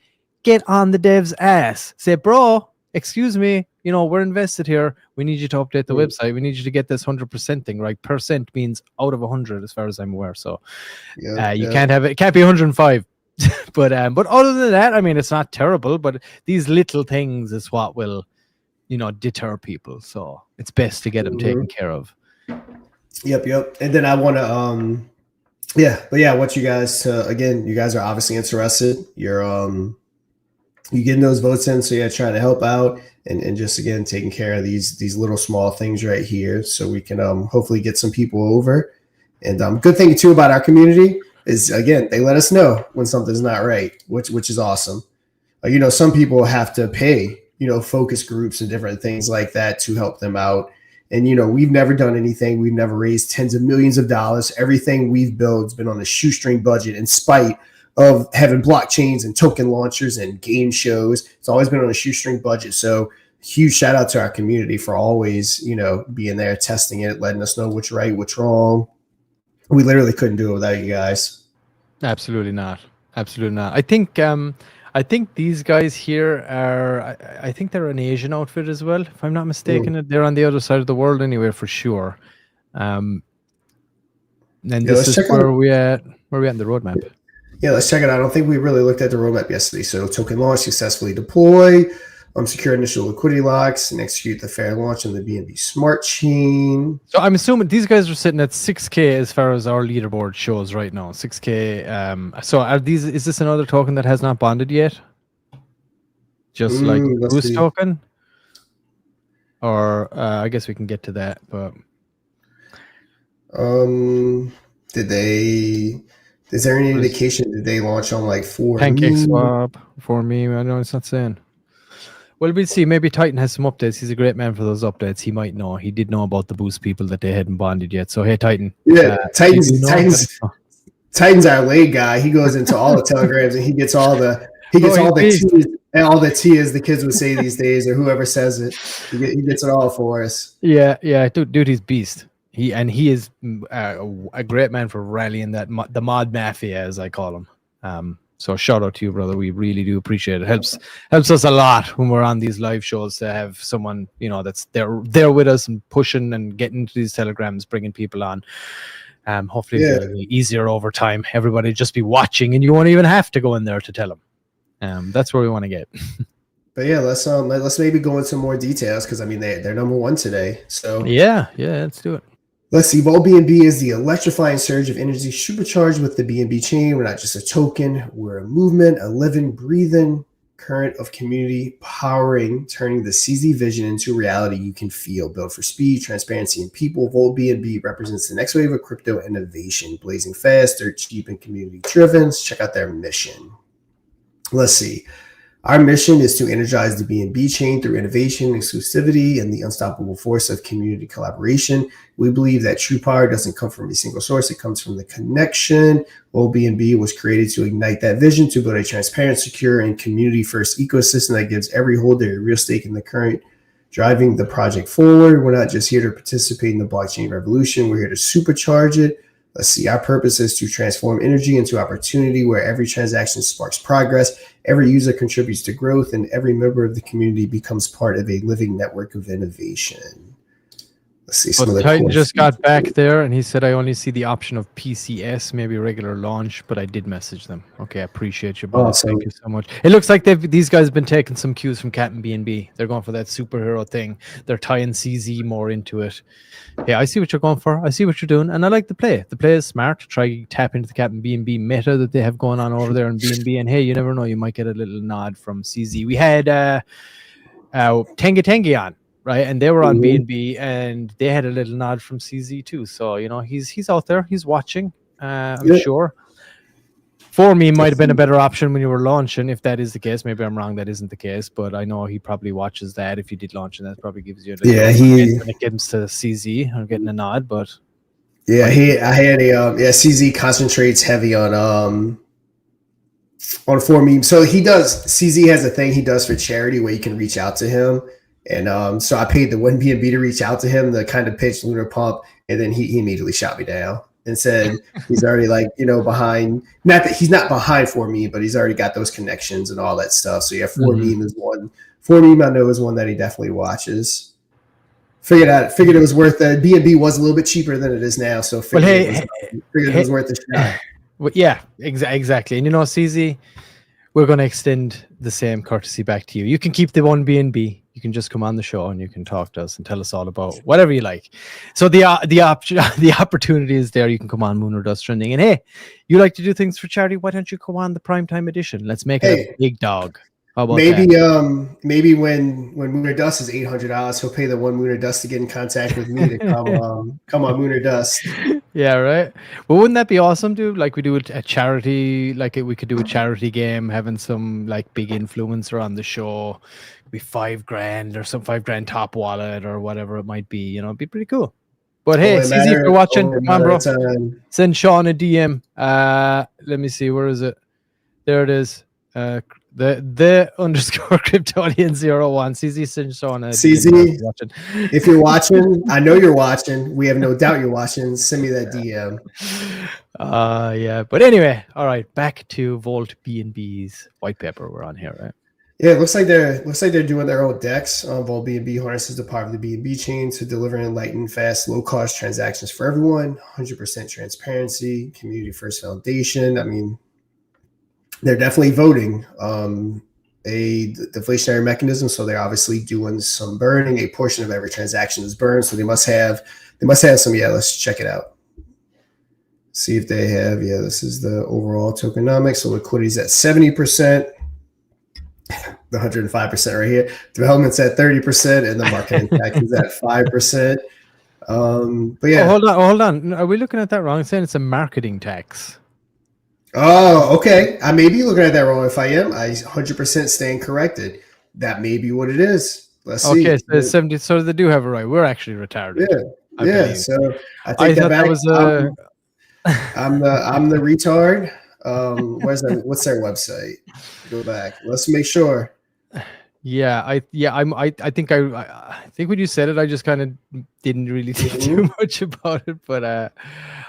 get on the dev's ass. Say, bro, excuse me, we're invested here. We need you to update the website. We need you to get this 100% thing right. Percent means out of 100 as far as I'm aware. So you can't have it. It can't be 105. but other than that, I mean, it's not terrible, but these little things is what will, deter people. So it's best to get them taken care of. Yep. And then I want to, I want you guys to, again, you guys are obviously interested. You getting those votes in. So trying to help out and just, again, taking care of these little small things right here. So we can hopefully get some people over. And good thing too about our community is, again, they let us know when something's not right, which is awesome. Some people have to pay, focus groups and different things like that to help them out. And, we've never done anything. We've never raised tens of millions of dollars. Everything we've built has been on a shoestring budget in spite of having blockchains and token launchers and game shows. It's always been on a shoestring budget. So huge shout out to our community for always, being there, testing it, letting us know what's right, what's wrong. We literally couldn't do it without you guys. Absolutely not. I think these guys here are, I think they're an Asian outfit as well, if I'm not mistaken. They're on the other side of the world anyway, for sure. And this is where we at in the roadmap. Yeah, let's check it out. I don't think we really looked at the roadmap yesterday. So token launch, successfully deploy, secure initial liquidity locks, and execute the fair launch on the BNB Smart Chain. So I'm assuming these guys are sitting at 6K as far as our leaderboard shows right now. 6K. So is this another token that has not bonded yet? Just like Boost token? Or I guess we can get to that, but is there any indication that they launch on like Pancake Swap for me? I know it's not saying. Well, we'll see. Maybe Titan has some updates. He's a great man for those updates. He might know. He did know about the Boost people that they hadn't bonded yet. So, hey, Titan. Yeah, Titan's our lead guy. He goes into all the telegrams and he gets all the T's and all the T, as the kids would say these days, or whoever says it. He gets it all for us. Yeah, dude, he's beast. He is a great man for rallying the mod mafia, as I call him. So shout out to you, brother. We really do appreciate it. Helps us a lot when we're on these live shows to have someone, that's there with us and pushing and getting into these telegrams, bringing people on. Hopefully it'll be easier over time. Everybody just be watching and you won't even have to go in there to tell them. That's where we want to get. But let's maybe go into more details, because I mean they're number one today. So yeah, let's do it. Let's see. Volt BNB is the electrifying surge of energy supercharged with the BNB chain. We're not just a token. We're a movement, a living, breathing current of community powering, turning the CZ vision into reality you can feel. Built for speed, transparency, and people, Volt BNB represents the next wave of crypto innovation. Blazing fast, they're cheap and community driven. Check out their mission. Let's see. Our mission is to energize the BNB chain through innovation, exclusivity, and the unstoppable force of community collaboration. We believe that true power doesn't come from a single source. It comes from the connection. BNB was created to ignite that vision, to build a transparent, secure, and community-first ecosystem that gives every holder a real stake in the current, driving the project forward. We're not just here to participate in the blockchain revolution. We're here to supercharge it. Let's see, our purpose is to transform energy into opportunity, where every transaction sparks progress, every user contributes to growth, and every member of the community becomes part of a living network of innovation. Let's see. Well, Titan just got back there and he said, I only see the option of PCS, maybe regular launch, but I did message them. Okay, I appreciate you, brother. Awesome. Thank you so much. It looks like these guys have been taking some cues from Captain BNB. They're going for that superhero thing. They're tying CZ more into it. Hey, I see what you're going for. I see what you're doing. And I like the play. The play is smart. Try tap into the Captain BNB meta that they have going on over there in BNB. And hey, you never know, you might get a little nod from CZ. We had Tengi on. Right, and they were on BNB, and they had a little nod from CZ too. So he's out there, he's watching. I'm sure. For me, might have been a better option when you were launching. If that is the case, maybe I'm wrong. That isn't the case, but I know he probably watches that. If you did launch, and that probably gives you a little when it comes to CZ. I'm getting a nod, but I had CZ concentrates heavy on for me. So CZ has a thing he does for charity where you can reach out to him. And so I paid the one BNB to reach out to him, to kind of pitch Lunar Pump, and then he immediately shot me down. and said he's already like, behind, not that he's not behind For Meme, but he's already got those connections and all that stuff. So yeah, For Meme is one. For Meme I know is one that he definitely watches. Figured it was worth it. B&B was a little bit cheaper than it is now. So figured it was worth the shot. Well, yeah, exactly. And CZ, we're going to extend the same courtesy back to you. You can keep the one B&B. You can just come on the show and you can talk to us and tell us all about whatever you like. So the opportunity is there. You can come on Moon or Dust Trending. And hey, you like to do things for charity? Why don't you come on the Primetime Edition? Let's make it a big dog. How about that? Maybe when Moon or Dust is $800, he'll pay the one Moon or Dust to get in contact with me to come on Moon or Dust. Yeah, right. Well, wouldn't that be awesome, dude? Like we do a charity, we could do a charity game, having some like big influencer on the show. It'd be $5,000 or some $5,000 top wallet or whatever it might be. It'd be pretty cool. But hey, CZ, if you're watching, come on, bro. Send Sean a DM. Let me see, where is it? There it is. The _ Kryptonian01. CZ send Sean a DM. CZ, if you're watching, I know you're watching. We have no doubt you're watching. Send me that DM. Yeah. But anyway, all right. Back to Vault B&B's white paper. We're on here, right? Yeah, it looks like they're doing their own decks. Vault B&B harnesses the power of the B&B chain to deliver enlightened, fast, low-cost transactions for everyone. 100% transparency, community-first foundation. I mean, they're definitely voting a deflationary mechanism, so they're obviously doing some burning. A portion of every transaction is burned, so they must have some. Yeah, let's check it out. See if they have. Yeah, this is the overall tokenomics. So liquidity is at 70%. The 105% right here. Development's at 30%, and the market impact is at 5%. But yeah. Hold on. Are we looking at that wrong? It's saying it's a marketing tax. Oh, okay. I may be looking at that wrong. If I am, I 100% stand corrected. That may be what it is. Let's see. Okay, so 70. So they do have a right. We're actually retarded. Yeah. So I take that back. I'm the retard. What's their website? Go back. Let's make sure. I think when you said it, I just kind of didn't really think too much about it, but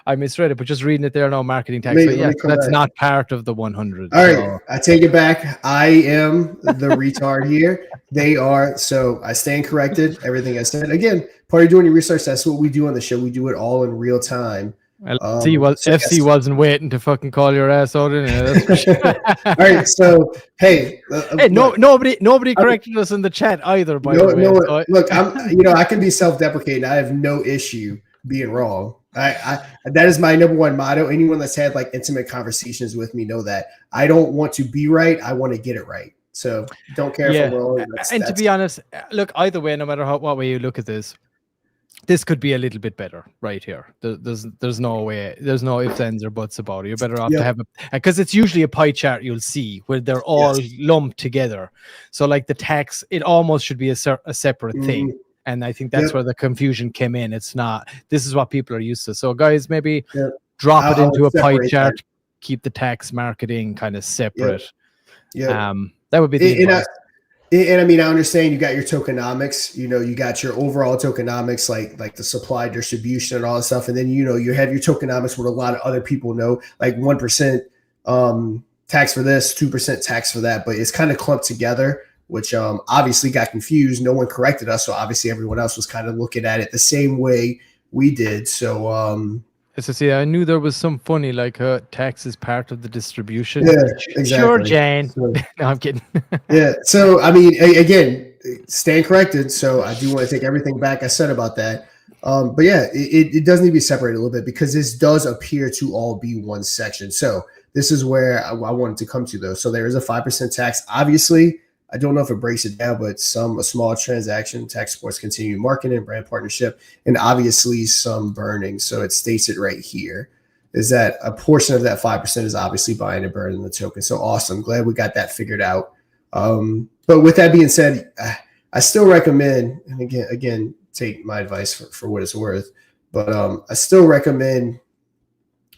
I misread it. But just reading it there, no marketing tax. That's not part of the 100. All right, I take it back. I am the retard here. They are. So I stand corrected. Everything I said. Again, part of doing your research. That's what we do on the show. We do it all in real time. FC wasn't waiting to fucking call your ass out in it. That's for sure. All right, so hey, nobody corrected us in the chat either. By the way, look, I can be self-deprecating. I have no issue being wrong. I that is my number one motto. Anyone that's had like intimate conversations with me know that I don't want to be right. I want to get it right. So don't care if I'm wrong. To be honest, look, either way, no matter what way you look at this could be a little bit better right here. There's no way, there's no ifs, ands, or buts about it. You're better off to have because it's usually a pie chart you'll see where they're all lumped together. So like the tax, it almost should be a separate thing. And I think that's where the confusion came in. It's not. This is what people are used to. So guys, maybe drop it into a pie chart. Keep the tax marketing kind of separate. That would be the advice. And I mean, I understand you got your tokenomics, you got your overall tokenomics, like the supply distribution and all that stuff. And then, you have your tokenomics what a lot of other people know, like 1% tax for this, 2% tax for that, but it's kind of clumped together, which obviously got confused. No one corrected us. So obviously everyone else was kind of looking at it the same way we did. So, I knew there was some funny, like tax is part of the distribution. Yeah, exactly. Sure, Jane. So, no, I'm kidding. So, I mean, again, stand corrected. So I do want to take everything back I said about that. But yeah, it does need to be separated a little bit because this does appear to all be one section. So this is where I wanted to come to, though. So there is a 5% tax. Obviously, I don't know if it breaks it down, but a small transaction tax supports continued marketing and brand partnership, and obviously some burning. So it states it right here is that a portion of that 5% is obviously buying and burning the token. So awesome. Glad we got that figured out. But with that being said, I still recommend, and again, take my advice for what it's worth, but I still recommend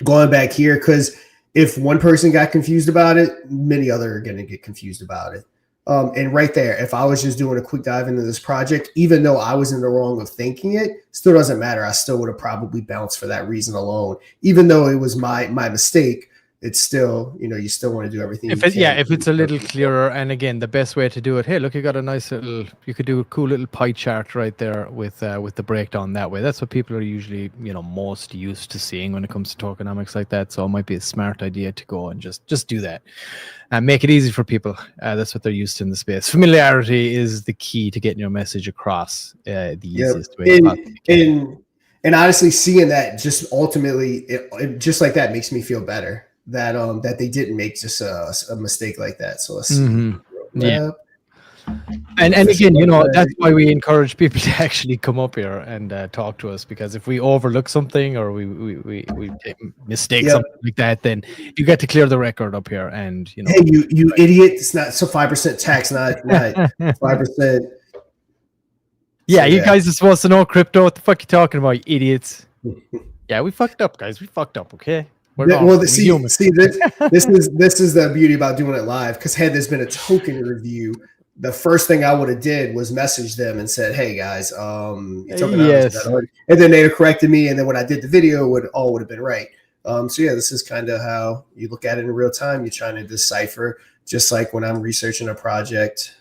going back here because if one person got confused about it, many other are going to get confused about it. And right there, if I was just doing a quick dive into this project, even though I was in the wrong of thinking it, still doesn't matter. I still would have probably bounced for that reason alone. Even though it was my mistake, it's still, you still want to do everything. If it's a little clearer, and again, the best way to do it. Hey, look, you got a nice little. You could do a cool little pie chart right there with the breakdown that way. That's what people are usually, most used to seeing when it comes to tokenomics like that. So it might be a smart idea to go and just do that, and make it easy for people. That's what they're used to in the space. Familiarity is the key to getting your message across. The easiest way. And honestly, seeing that just ultimately, it just like that makes me feel better. That they didn't make just a mistake like that. So let's see. Yeah. And again, that's why we encourage people to actually come up here and talk to us, because if we overlook something or we mistake something like that, then you get to clear the record up here. And hey, you idiot! It's not 5% tax, not 5%. Yeah, you guys are supposed to know crypto. What the fuck are you talking about, you idiots? Yeah, we fucked up, guys. We fucked up. Okay. This is the beauty about doing it live, because had there's been a token review, the first thing I would have did was message them and said, hey guys, yes. and then they'd have corrected me, and then when I did the video, would have been right. So yeah, this is kind of how you look at it in real time. You're trying to decipher, just like when I'm researching a project,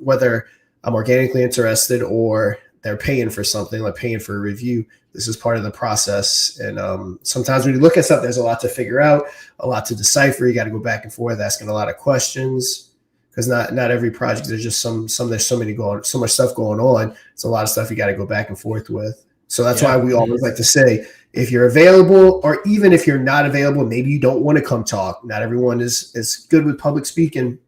whether I'm organically interested or they're paying for something, like paying for a review. This is part of the process. And sometimes when you look at stuff, there's a lot to figure out, a lot to decipher. You got to go back and forth, asking a lot of questions, because not every project, there's just some there's so much stuff going on. It's a lot of stuff you got to go back and forth with. So that's why we always like to say, if you're available, or even if you're not available, maybe you don't want to come talk. Not everyone is good with public speaking.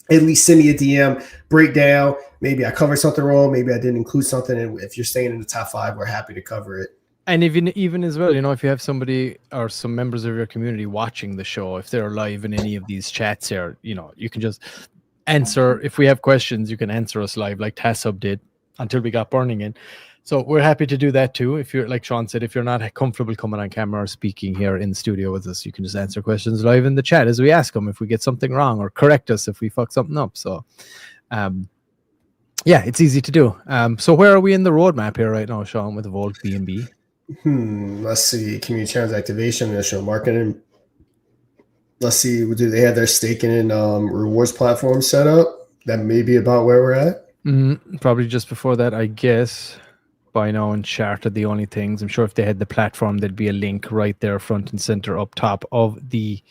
At least send me a DM, break down. Maybe I covered something wrong. Maybe I didn't include something. And if you're staying in the top 5, we're happy to cover it. And even as well, if you have somebody or some members of your community watching the show, if they're live in any of these chats here, you can just answer. If we have questions, you can answer us live, like TassHub did until we got burning in. So we're happy to do that too. If you're, like Sean said, if you're not comfortable coming on camera or speaking here in the studio with us, you can just answer questions live in the chat as we ask them if we get something wrong, or correct us if we fuck something up. So, yeah, it's easy to do. So where are we in the roadmap here right now, Sean, with Evolve BNB? Let's see. Community channels activation, initial marketing. Let's see. Do they have their staking and rewards platform set up? That may be about where we're at. Probably just before that, I guess. Buy now and chart are the only things. I'm sure if they had the platform, there'd be a link right there, front and center, up top of the,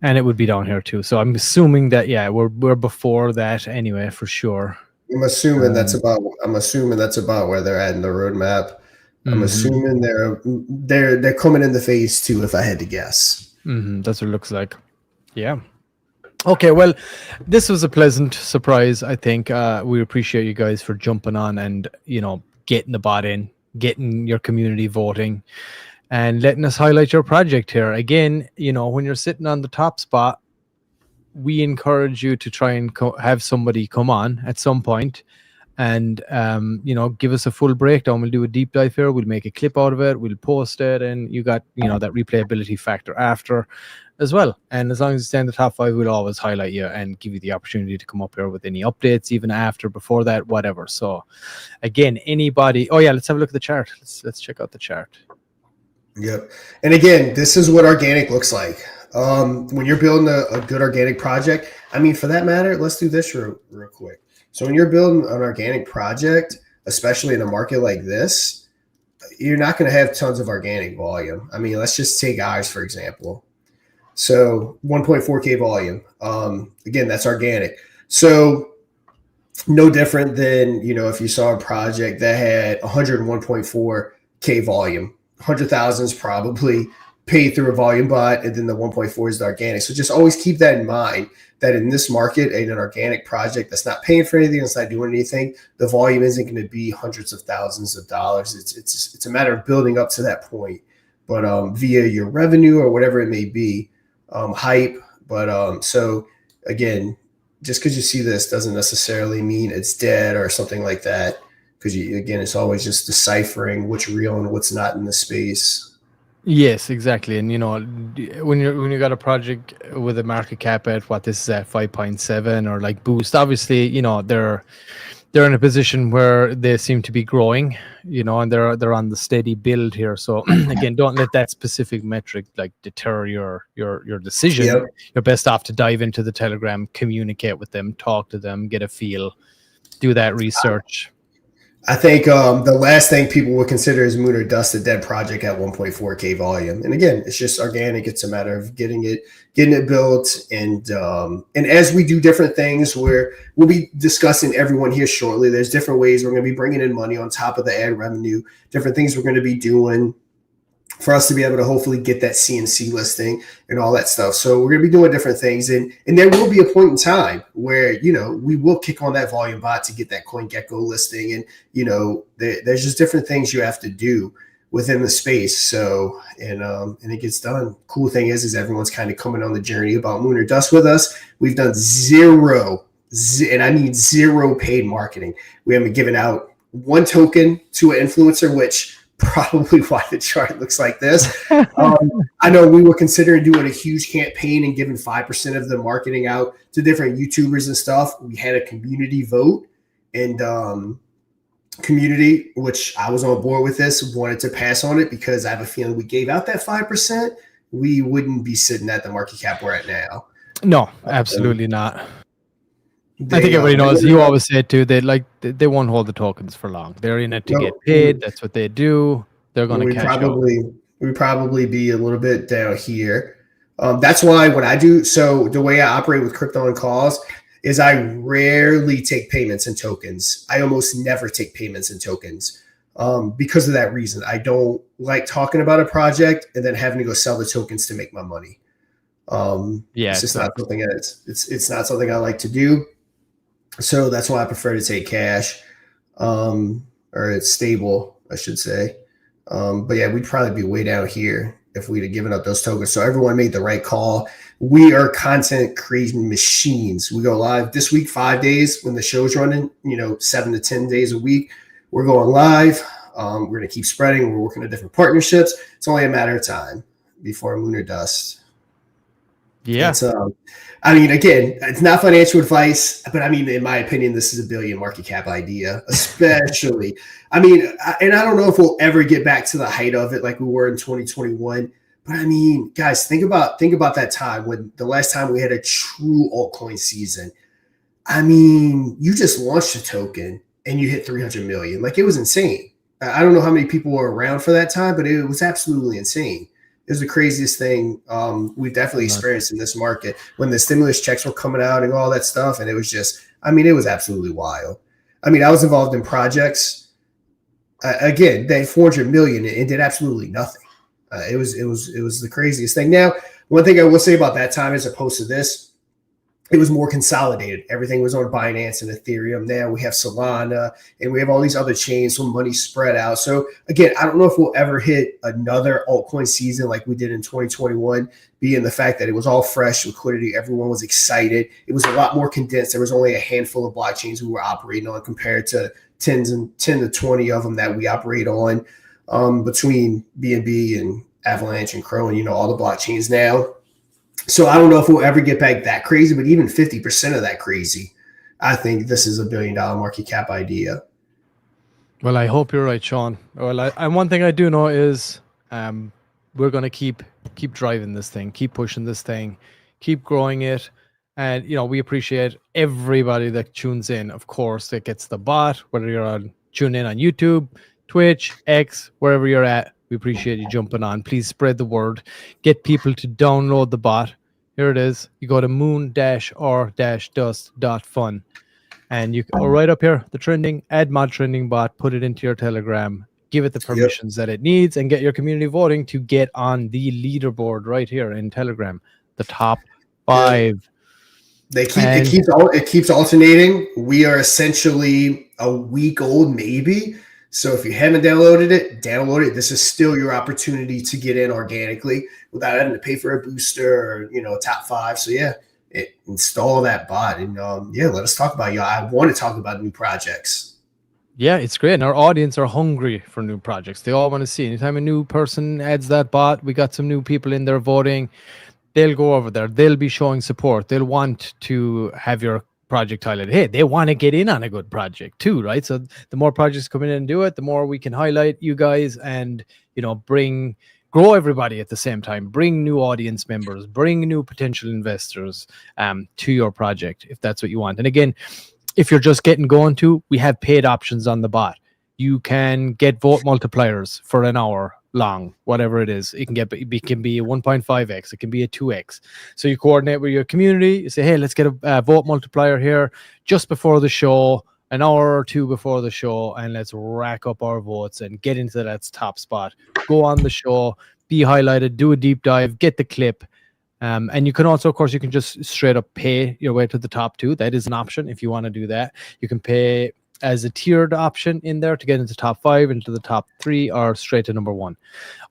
and it would be down here too. So I'm assuming that we're before that anyway, for sure. I'm assuming that's about where they're at in the roadmap. I'm assuming they're coming into phase 2, if I had to guess. That's what it looks like. Yeah. Okay, well, this was a pleasant surprise, I think. We appreciate you guys for jumping on and, getting the bot in, getting your community voting, and letting us highlight your project here. Again, when you're sitting on the top spot, we encourage you to try and have somebody come on at some point and, give us a full breakdown. We'll do a deep dive here. We'll make a clip out of it. We'll post it, and you got, that replayability factor after as well. And as long as you stay in the top 5, we'll always highlight you and give you the opportunity to come up here with any updates, even after, before that, whatever. So again, anybody, let's have a look at the chart. Let's check out the chart. Yep. And again, this is what organic looks like. When you're building a good organic project, for that matter, let's do this real quick. So when you're building an organic project, especially in a market like this, you're not going to have tons of organic volume. Let's just take ours, for example. So 1.4K volume. Again, that's organic. So no different than, if you saw a project that had 101.4K volume, 100,000 is probably paid through a volume bot, and then the 1.4 is the organic. So just always keep that in mind, that in this market, in an organic project that's not paying for anything, that's not doing anything, the volume isn't going to be hundreds of thousands of dollars. It's a matter of building up to that point, but via your revenue or whatever it may be, hype. But so again, just because you see this doesn't necessarily mean it's dead or something like that, because again, it's always just deciphering what's real and what's not in the space. Yes, exactly. And when you got a project with a market cap at what this is at 5.7 or like Boost, obviously, they're in a position where they seem to be growing, and they're on the steady build here. So again, don't let that specific metric like deter your decision. Yep. You're best off to dive into the Telegram, communicate with them, talk to them, get a feel, do that research. I think the last thing people would consider is Moon or Dust a dead project at 1.4K volume. And again, it's just organic. It's a matter of getting it built. And as we do different things, we'll be discussing everyone here shortly. There's different ways we're going to be bringing in money on top of the ad revenue, different things we're going to be doing for us to be able to hopefully get that CMC listing and all that stuff. So we're going to be doing different things. And there will be a point in time where, we will kick on that volume bot to get that CoinGecko listing. And, there's just different things you have to do within the space. So, and it gets done. Cool thing is everyone's kind of coming on the journey about Moon or Dust with us. We've done zero paid marketing. We haven't given out one token to an influencer, which probably why the chart looks like this. I know we were considering doing a huge campaign and giving 5% of the marketing out to different YouTubers and stuff. We had a community vote, and community, which I was on board with this, wanted to pass on it because I have a feeling we gave out that 5%, we wouldn't be sitting at the market cap we're at now. No, absolutely not. I think everybody knows. You always say too. They won't hold the tokens for long. They're in it to get paid. That's what they do. They're going to cash out. We probably be a little bit down here. That's why when I do so, the way I operate with crypto and calls is I rarely take payments in tokens. I almost never take payments in tokens because of that reason. I don't like talking about a project and then having to go sell the tokens to make my money. It's just not something it's not something I like to do. So that's why I prefer to take cash, or it's stable, I should say. But yeah, we'd probably be way down here if we'd have given up those tokens. So everyone made the right call. We are content creation machines. We go live this week, 5 days when the show's running, 7 to 10 days a week. We're going live. We're going to keep spreading. We're working on different partnerships. It's only a matter of time before Moon or Dust. Yeah. Again, it's not financial advice, but in my opinion, this is a $1 billion market cap idea, especially. And I don't know if we'll ever get back to the height of it like we were in 2021. But guys, think about that time when the last time we had a true altcoin season. You just launched a token and you hit 300 million. Like, it was insane. I don't know how many people were around for that time, but it was absolutely insane. It was the craziest thing we've definitely experienced in this market when the stimulus checks were coming out and all that stuff. And it was just, it was absolutely wild. I was involved in projects. Again, they had 400 million and did absolutely nothing. It was the craziest thing. Now, one thing I will say about that time as opposed to this, it was more consolidated. Everything was on Binance and Ethereum. Now we have Solana and we have all these other chains, so money spread out. So again, I don't know if we'll ever hit another altcoin season like we did in 2021, being the fact that it was all fresh liquidity. Everyone was excited. It was a lot more condensed. There was only a handful of blockchains we were operating on compared to 10 to 20 of them that we operate on between BNB and Avalanche and Crow and, all the blockchains now. So I don't know if we'll ever get back that crazy, but even 50% of that crazy, I think this is a $1 billion market cap idea. Well, I hope you're right, Sean. Well, and one thing I do know is we're going to keep driving this thing, keep pushing this thing, keep growing it. And, we appreciate everybody that tunes in, of course, that gets the bot, whether you're tune in on YouTube, Twitch, X, wherever you're at. We appreciate you jumping on. Please spread the word. Get people to download the bot. Here it is. You go to moon-or-dust.fun. And you can, right up here, the trending, add mod trending bot, put it into your Telegram, give it the permissions that it needs, and get your community voting to get on the leaderboard right here in Telegram. The top 5. It keeps alternating. We are essentially a week old, maybe. So if you haven't downloaded it, download it. This is still your opportunity to get in organically without having to pay for a booster or, a top 5. So install that bot and let us talk about I want to talk about new projects. Yeah, it's great. And our audience are hungry for new projects. They all want to see. Anytime a new person adds that bot, we got some new people in there voting. They'll go over there. They'll be showing support. They'll want to have your project highlighted. Hey, they want to get in on a good project too, right? So the more projects come in and do it, the more we can highlight you guys and, grow everybody at the same time. Bring new audience members, bring new potential investors to your project if that's what you want. And again, if you're just getting going to, we have paid options on the bot. You can get vote multipliers for an hour long, whatever it is. It can be a 1.5x, it can be a 2x. So you coordinate with your community. You say, hey, let's get a vote multiplier here just before the show, an hour or two before the show, and let's rack up our votes and get into that top spot. Go on the show, be highlighted, do a deep dive, get the clip. And you can also, of course, you can just straight up pay your way to the top too. That is an option if you want to do that. You can pay as a tiered option in there to get into top 5, into the top 3, or straight to number 1,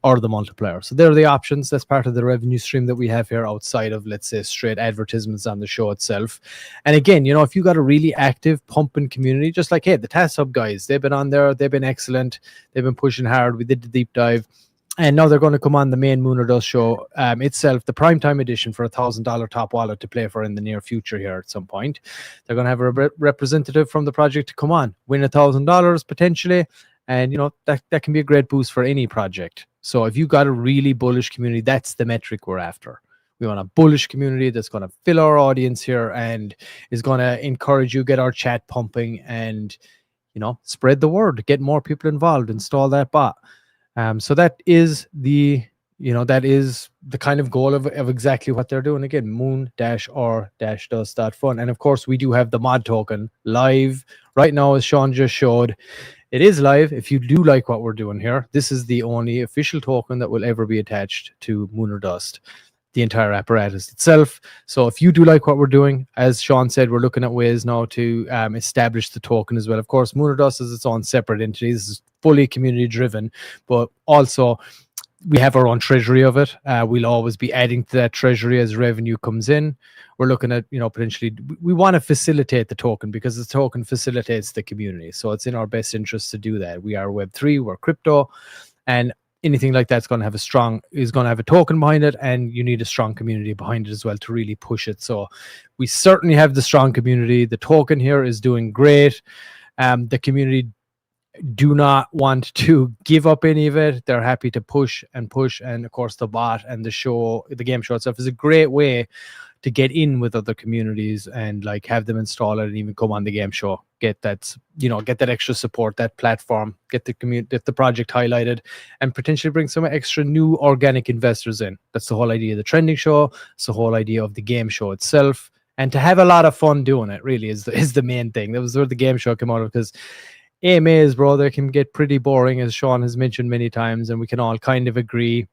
or the multiplier. So there are the options. That's part of the revenue stream that we have here outside of, let's say, straight advertisements on the show itself. And again, if you got a really active pumping community, just like, hey, the TassHub guys, they've been on there, they've been excellent, they've been pushing hard. We did the deep dive. And now they're going to come on the main Moon or Dust show itself, the primetime edition for $1,000 top wallet to play for in the near future here at some point. They're going to have a representative from the project to come on, win $1,000 potentially. And, that can be a great boost for any project. So if you got a really bullish community, that's the metric we're after. We want a bullish community that's going to fill our audience here and is going to encourage you, get our chat pumping and, spread the word, get more people involved, install that bot. So that is the kind of goal of exactly what they're doing. Again, moon-or-dust.fun. And of course, we do have the mod token live right now, as Sean just showed. It is live. If you do like what we're doing here, this is the only official token that will ever be attached to Moon or Dust, the entire apparatus itself. So if you do like what we're doing, as Sean said, we're looking at ways now to establish the token as well. Of course, Moon or Dust is its own separate entity. This is fully community driven, but also we have our own treasury of it. We'll always be adding to that treasury as revenue comes in. We're looking at, potentially, we want to facilitate the token because the token facilitates the community. So it's in our best interest to do that. We are Web3, we're crypto, and anything like that's going to have a token behind it, and you need a strong community behind it as well to really push it. So we certainly have the strong community. The token here is doing great. The community do not want to give up any of it. They're happy to push. And of course, the bot and the game show itself is a great way to get in with other communities and have them install it and even come on the game show. Get that extra support, that platform, get the project highlighted, and potentially bring some extra new organic investors in. That's the whole idea of the trending show. It's the whole idea of the game show itself. And to have a lot of fun doing it really is the main thing. That was where the game show came out of, because AMAs, bro, they can get pretty boring, as Sean has mentioned many times, and we can all kind of agree.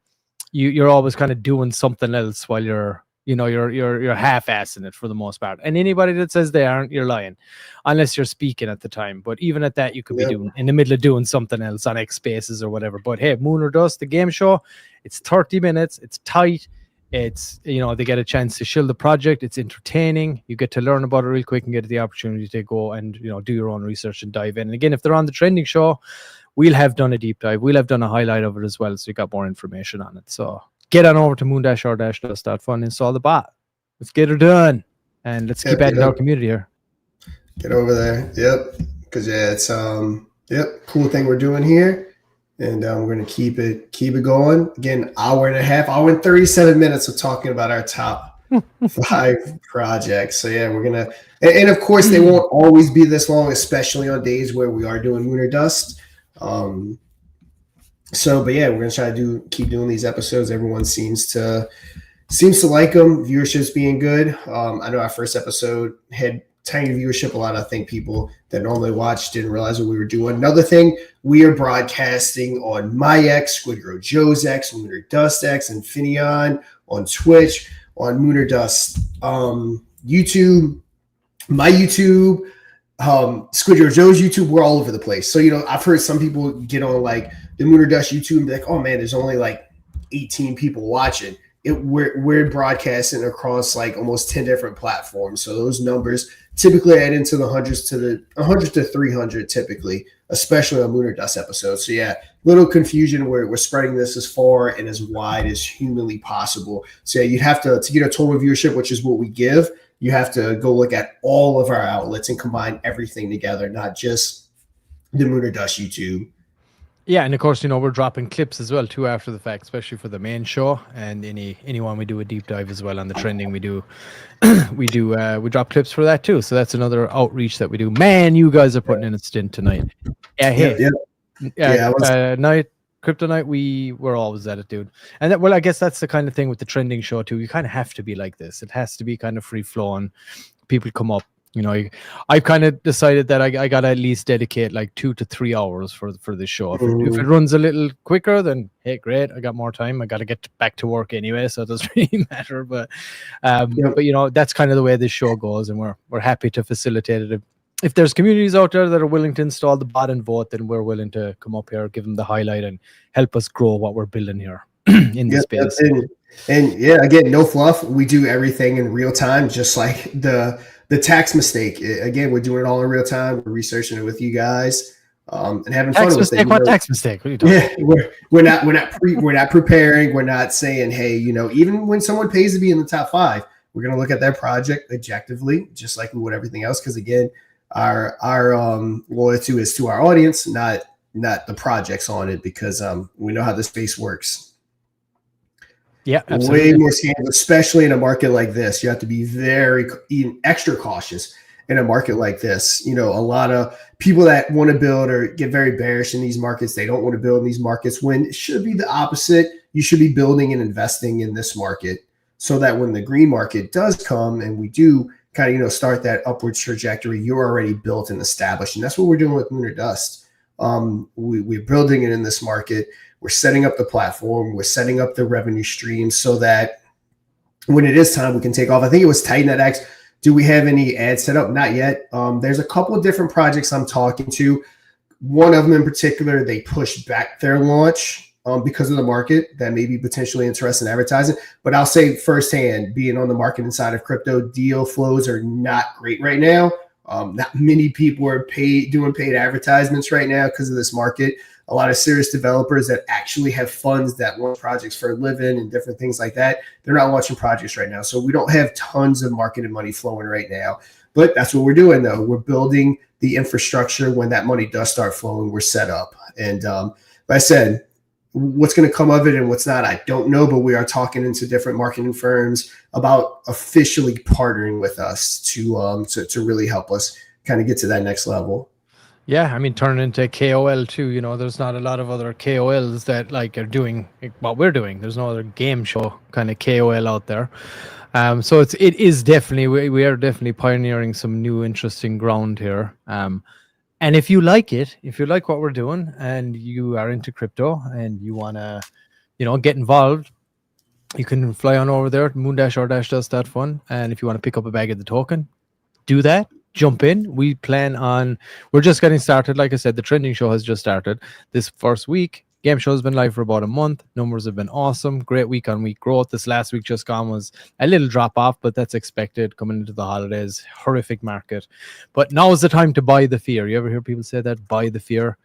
You're always kind of doing something else while you're half-assing it for the most part. And anybody that says they aren't, you're lying, unless you're speaking at the time. But even at that, you could be doing in the middle of doing something else on X Spaces or whatever. But hey, Moon or Dust, the game show, it's 30 minutes, it's tight. It's, they get a chance to shill the project. It's entertaining. You get to learn about it real quick and get the opportunity to go and, do your own research and dive in. And again, if they're on the trending show, we'll have done a deep dive. We'll have done a highlight of it as well. So you got more information on it. So get on over to moon-or-dust.fun, install the bot. Let's get her done. And let's keep adding to our community here. Get over there. Yep. Because it's cool thing we're doing here. And we're going to keep it going. Again, hour and 37 minutes of talking about our top 5 projects. So yeah, we're going to, and of course they won't always be this long, especially on days where we are doing Moon or Dust. But yeah, we're going to try to keep doing these episodes. Everyone seems to like them. Viewership's being good. I know our first episode had tiny viewership. A lot of people that normally watch didn't realize what we were doing. Another thing, we are broadcasting on my X, Squid Grow Joe's X, Moon or Dust X, Infinion, on Twitch, on Moon or Dust, YouTube, my YouTube, Squid Grow Joe's YouTube. We're all over the place. So, I've heard some people get on the Moon or Dust YouTube and be like, oh man, there's only 18 people watching. We're broadcasting across almost 10 different platforms. So those numbers typically add into the hundreds to 300 typically especially on Lunar Dust episodes. So yeah, little confusion. We're spreading this as far and as wide as humanly possible. So yeah, you'd have to get a total viewership, which is what we give. You have to go look at all of our outlets and combine everything together, not just the Lunar Dust YouTube. Yeah, and of course, we're dropping clips as well too after the fact, especially for the main show, and anyone we do a deep dive as well on the trending. We drop clips for that too. So that's another outreach that we do. Man, you guys are putting in a stint tonight. Yeah, hey, night Crypto Night, we were always at it, dude. And that, well, I guess that's the kind of thing with the trending show too. You kind of have to be like this. It has to be kind of free flowing. People come up. I've kind of decided that I got to at least dedicate like 2 to 3 hours for this show. If it runs a little quicker, then hey, great, I got more time. I got to get back to work anyway, so it doesn't really matter. But that's kind of the way this show goes, and we're happy to facilitate it. If there's communities out there that are willing to install the bot and vote, then we're willing to come up here, give them the highlight, and help us grow what we're building here in this space. And yeah, again, no fluff. We do everything in real time, just like the tax mistake. Again, we're doing it all in real time. We're researching it with you guys and having fun with it. What tax mistake? What are you talking about? We're not preparing. We're not saying, hey, even when someone pays to be in the top 5, we're going to look at their project objectively, just like we would everything else. Because again, our loyalty is to our audience, not the projects on it, because we know how the space works. Yeah, absolutely. Way more scams, especially in a market like this. You have to be even extra cautious in a market like this. A lot of people that want to build or get very bearish in these markets, they don't want to build in these markets, when it should be the opposite. You should be building and investing in this market so that when the green market does come and we do kind of, start that upward trajectory, you're already built and established. And that's what we're doing with Lunar Dust. We're building it in this market. We're setting up the platform. We're setting up the revenue stream so that when it is time, we can take off. I think it was Titan that asked, do we have any ads set up? Not yet. There's a couple of different projects I'm talking to. One of them in particular, they pushed back their launch because of the market that may be potentially interested in advertising. But I'll say firsthand, being on the market inside of crypto, deal flows are not great right now. Not many people are doing paid advertisements right now because of this market. A lot of serious developers that actually have funds that want projects for a living and different things like that, they're not launching projects right now. So we don't have tons of marketing money flowing right now. But that's what we're doing, though. We're building the infrastructure. When that money does start flowing, we're set up. And like I said, what's going to come of it and what's not, I don't know. But we are talking into different marketing firms about officially partnering with us to really help us kind of get to that next level. Yeah, I mean, turn into KOL too. There's not a lot of other KOLs that are doing what we're doing. There's no other game show kind of KOL out there. So it is definitely, we are definitely pioneering some new interesting ground here. And if you like what we're doing and you are into crypto and you want to, get involved, you can fly on over there, moon-r-does.fun. And if you want to pick up a bag of the token, do that. Jump in. We're just getting started. Like I said, the trending show has just started this first week. Game show has been live for about a month. Numbers have been awesome. Great week on week growth. This last week just gone was a little drop off, but that's expected coming into the holidays. Horrific market. But now is the time to buy the fear. You ever hear people say that? Buy the fear.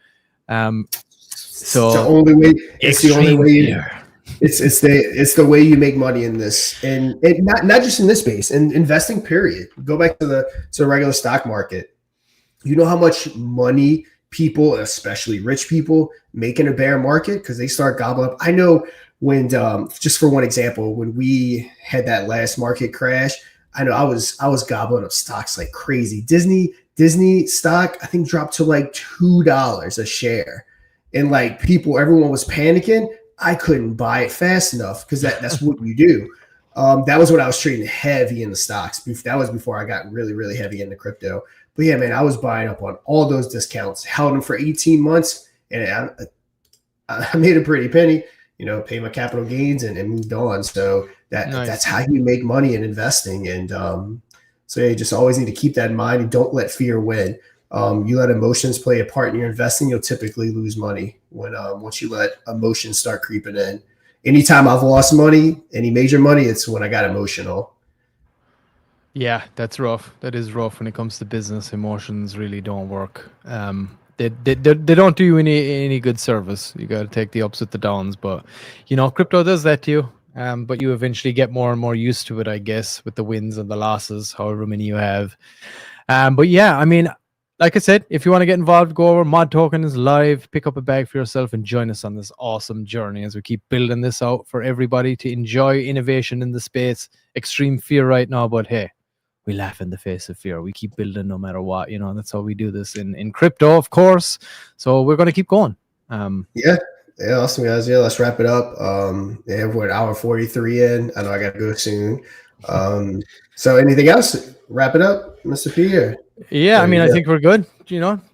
So the only way. It's the only way. It's the way you make money in this, and not just in this space, and investing period. Go back to the regular stock market. You know how much money people, especially rich people, make in a bear market because they start gobbling up. I know when, just for one example, when we had that last market crash, I know I was gobbling up stocks like crazy. Disney stock, I think, dropped to like $2 a share, and like everyone was panicking. I couldn't buy it fast enough because that's what you do. That was when I was trading heavy in the stocks. That was before I got really, really heavy into crypto. But yeah, man, I was buying up on all those discounts, held them for 18 months, and I made a pretty penny, paid my capital gains and moved on. So that's how you make money in investing. And so you just always need to keep that in mind and don't let fear win. You let emotions play a part in your investing, you'll typically lose money when once you let emotions start creeping in. Anytime I've lost money, any major money, it's when I got emotional. Yeah, that's rough. That is rough when it comes to business. Emotions really don't work. they don't do you any good service. You got to take the ups with the downs, but crypto does that to you. But you eventually get more and more used to it, I guess, with the wins and the losses, however many you have. But yeah, I mean, like I said, if you want to get involved, go over. Mod Token is live. Pick up a bag for yourself and join us on this awesome journey as we keep building this out for everybody to enjoy innovation in the space. Extreme fear right now, but hey, we laugh in the face of fear. We keep building no matter what. That's how we do this in crypto, of course. So we're going to keep going. Yeah, awesome, guys. Yeah, let's wrap it up. We're an hour 43 in. I know I got to go soon. So anything else? Wrap it up, Mr. P. Yeah, I mean, I think we're good.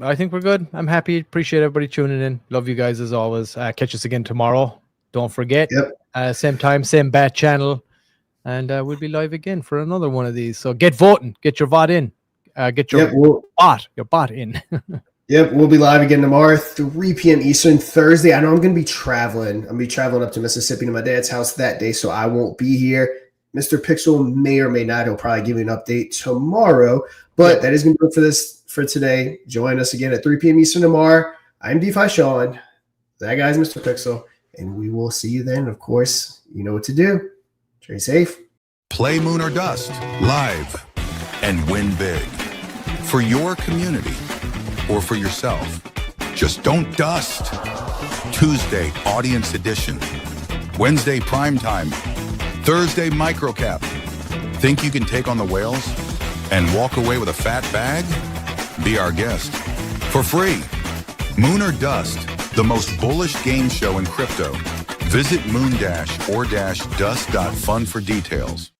I think we're good. I'm happy. Appreciate everybody tuning in. Love you guys as always. Catch us again tomorrow. Don't forget. Yep. Same time, same bat channel. And we'll be live again for another one of these. So get voting. Get your vote in. Get your bot in. Yep, we'll be live again tomorrow, 3 p.m. Eastern, Thursday. I know I'm going to be traveling. I'm going to be traveling up to Mississippi to my dad's house that day, so I won't be here. Mr. Pixel may or may not. He'll probably give you an update tomorrow. But that is going to do it for today. Join us again at 3 p.m. Eastern tomorrow. I'm DeFi Sean. That guy's Mr. Pixel. And we will see you then. Of course, you know what to do. Stay safe. Play Moon or Dust live and win big for your community or for yourself. Just don't dust. Tuesday, audience edition. Wednesday, primetime. Thursday, microcap. Think you can take on the whales and walk away with a fat bag? Be our guest for free. Moon or Dust, the most bullish game show in crypto. Visit moon-or-dust.fun for details.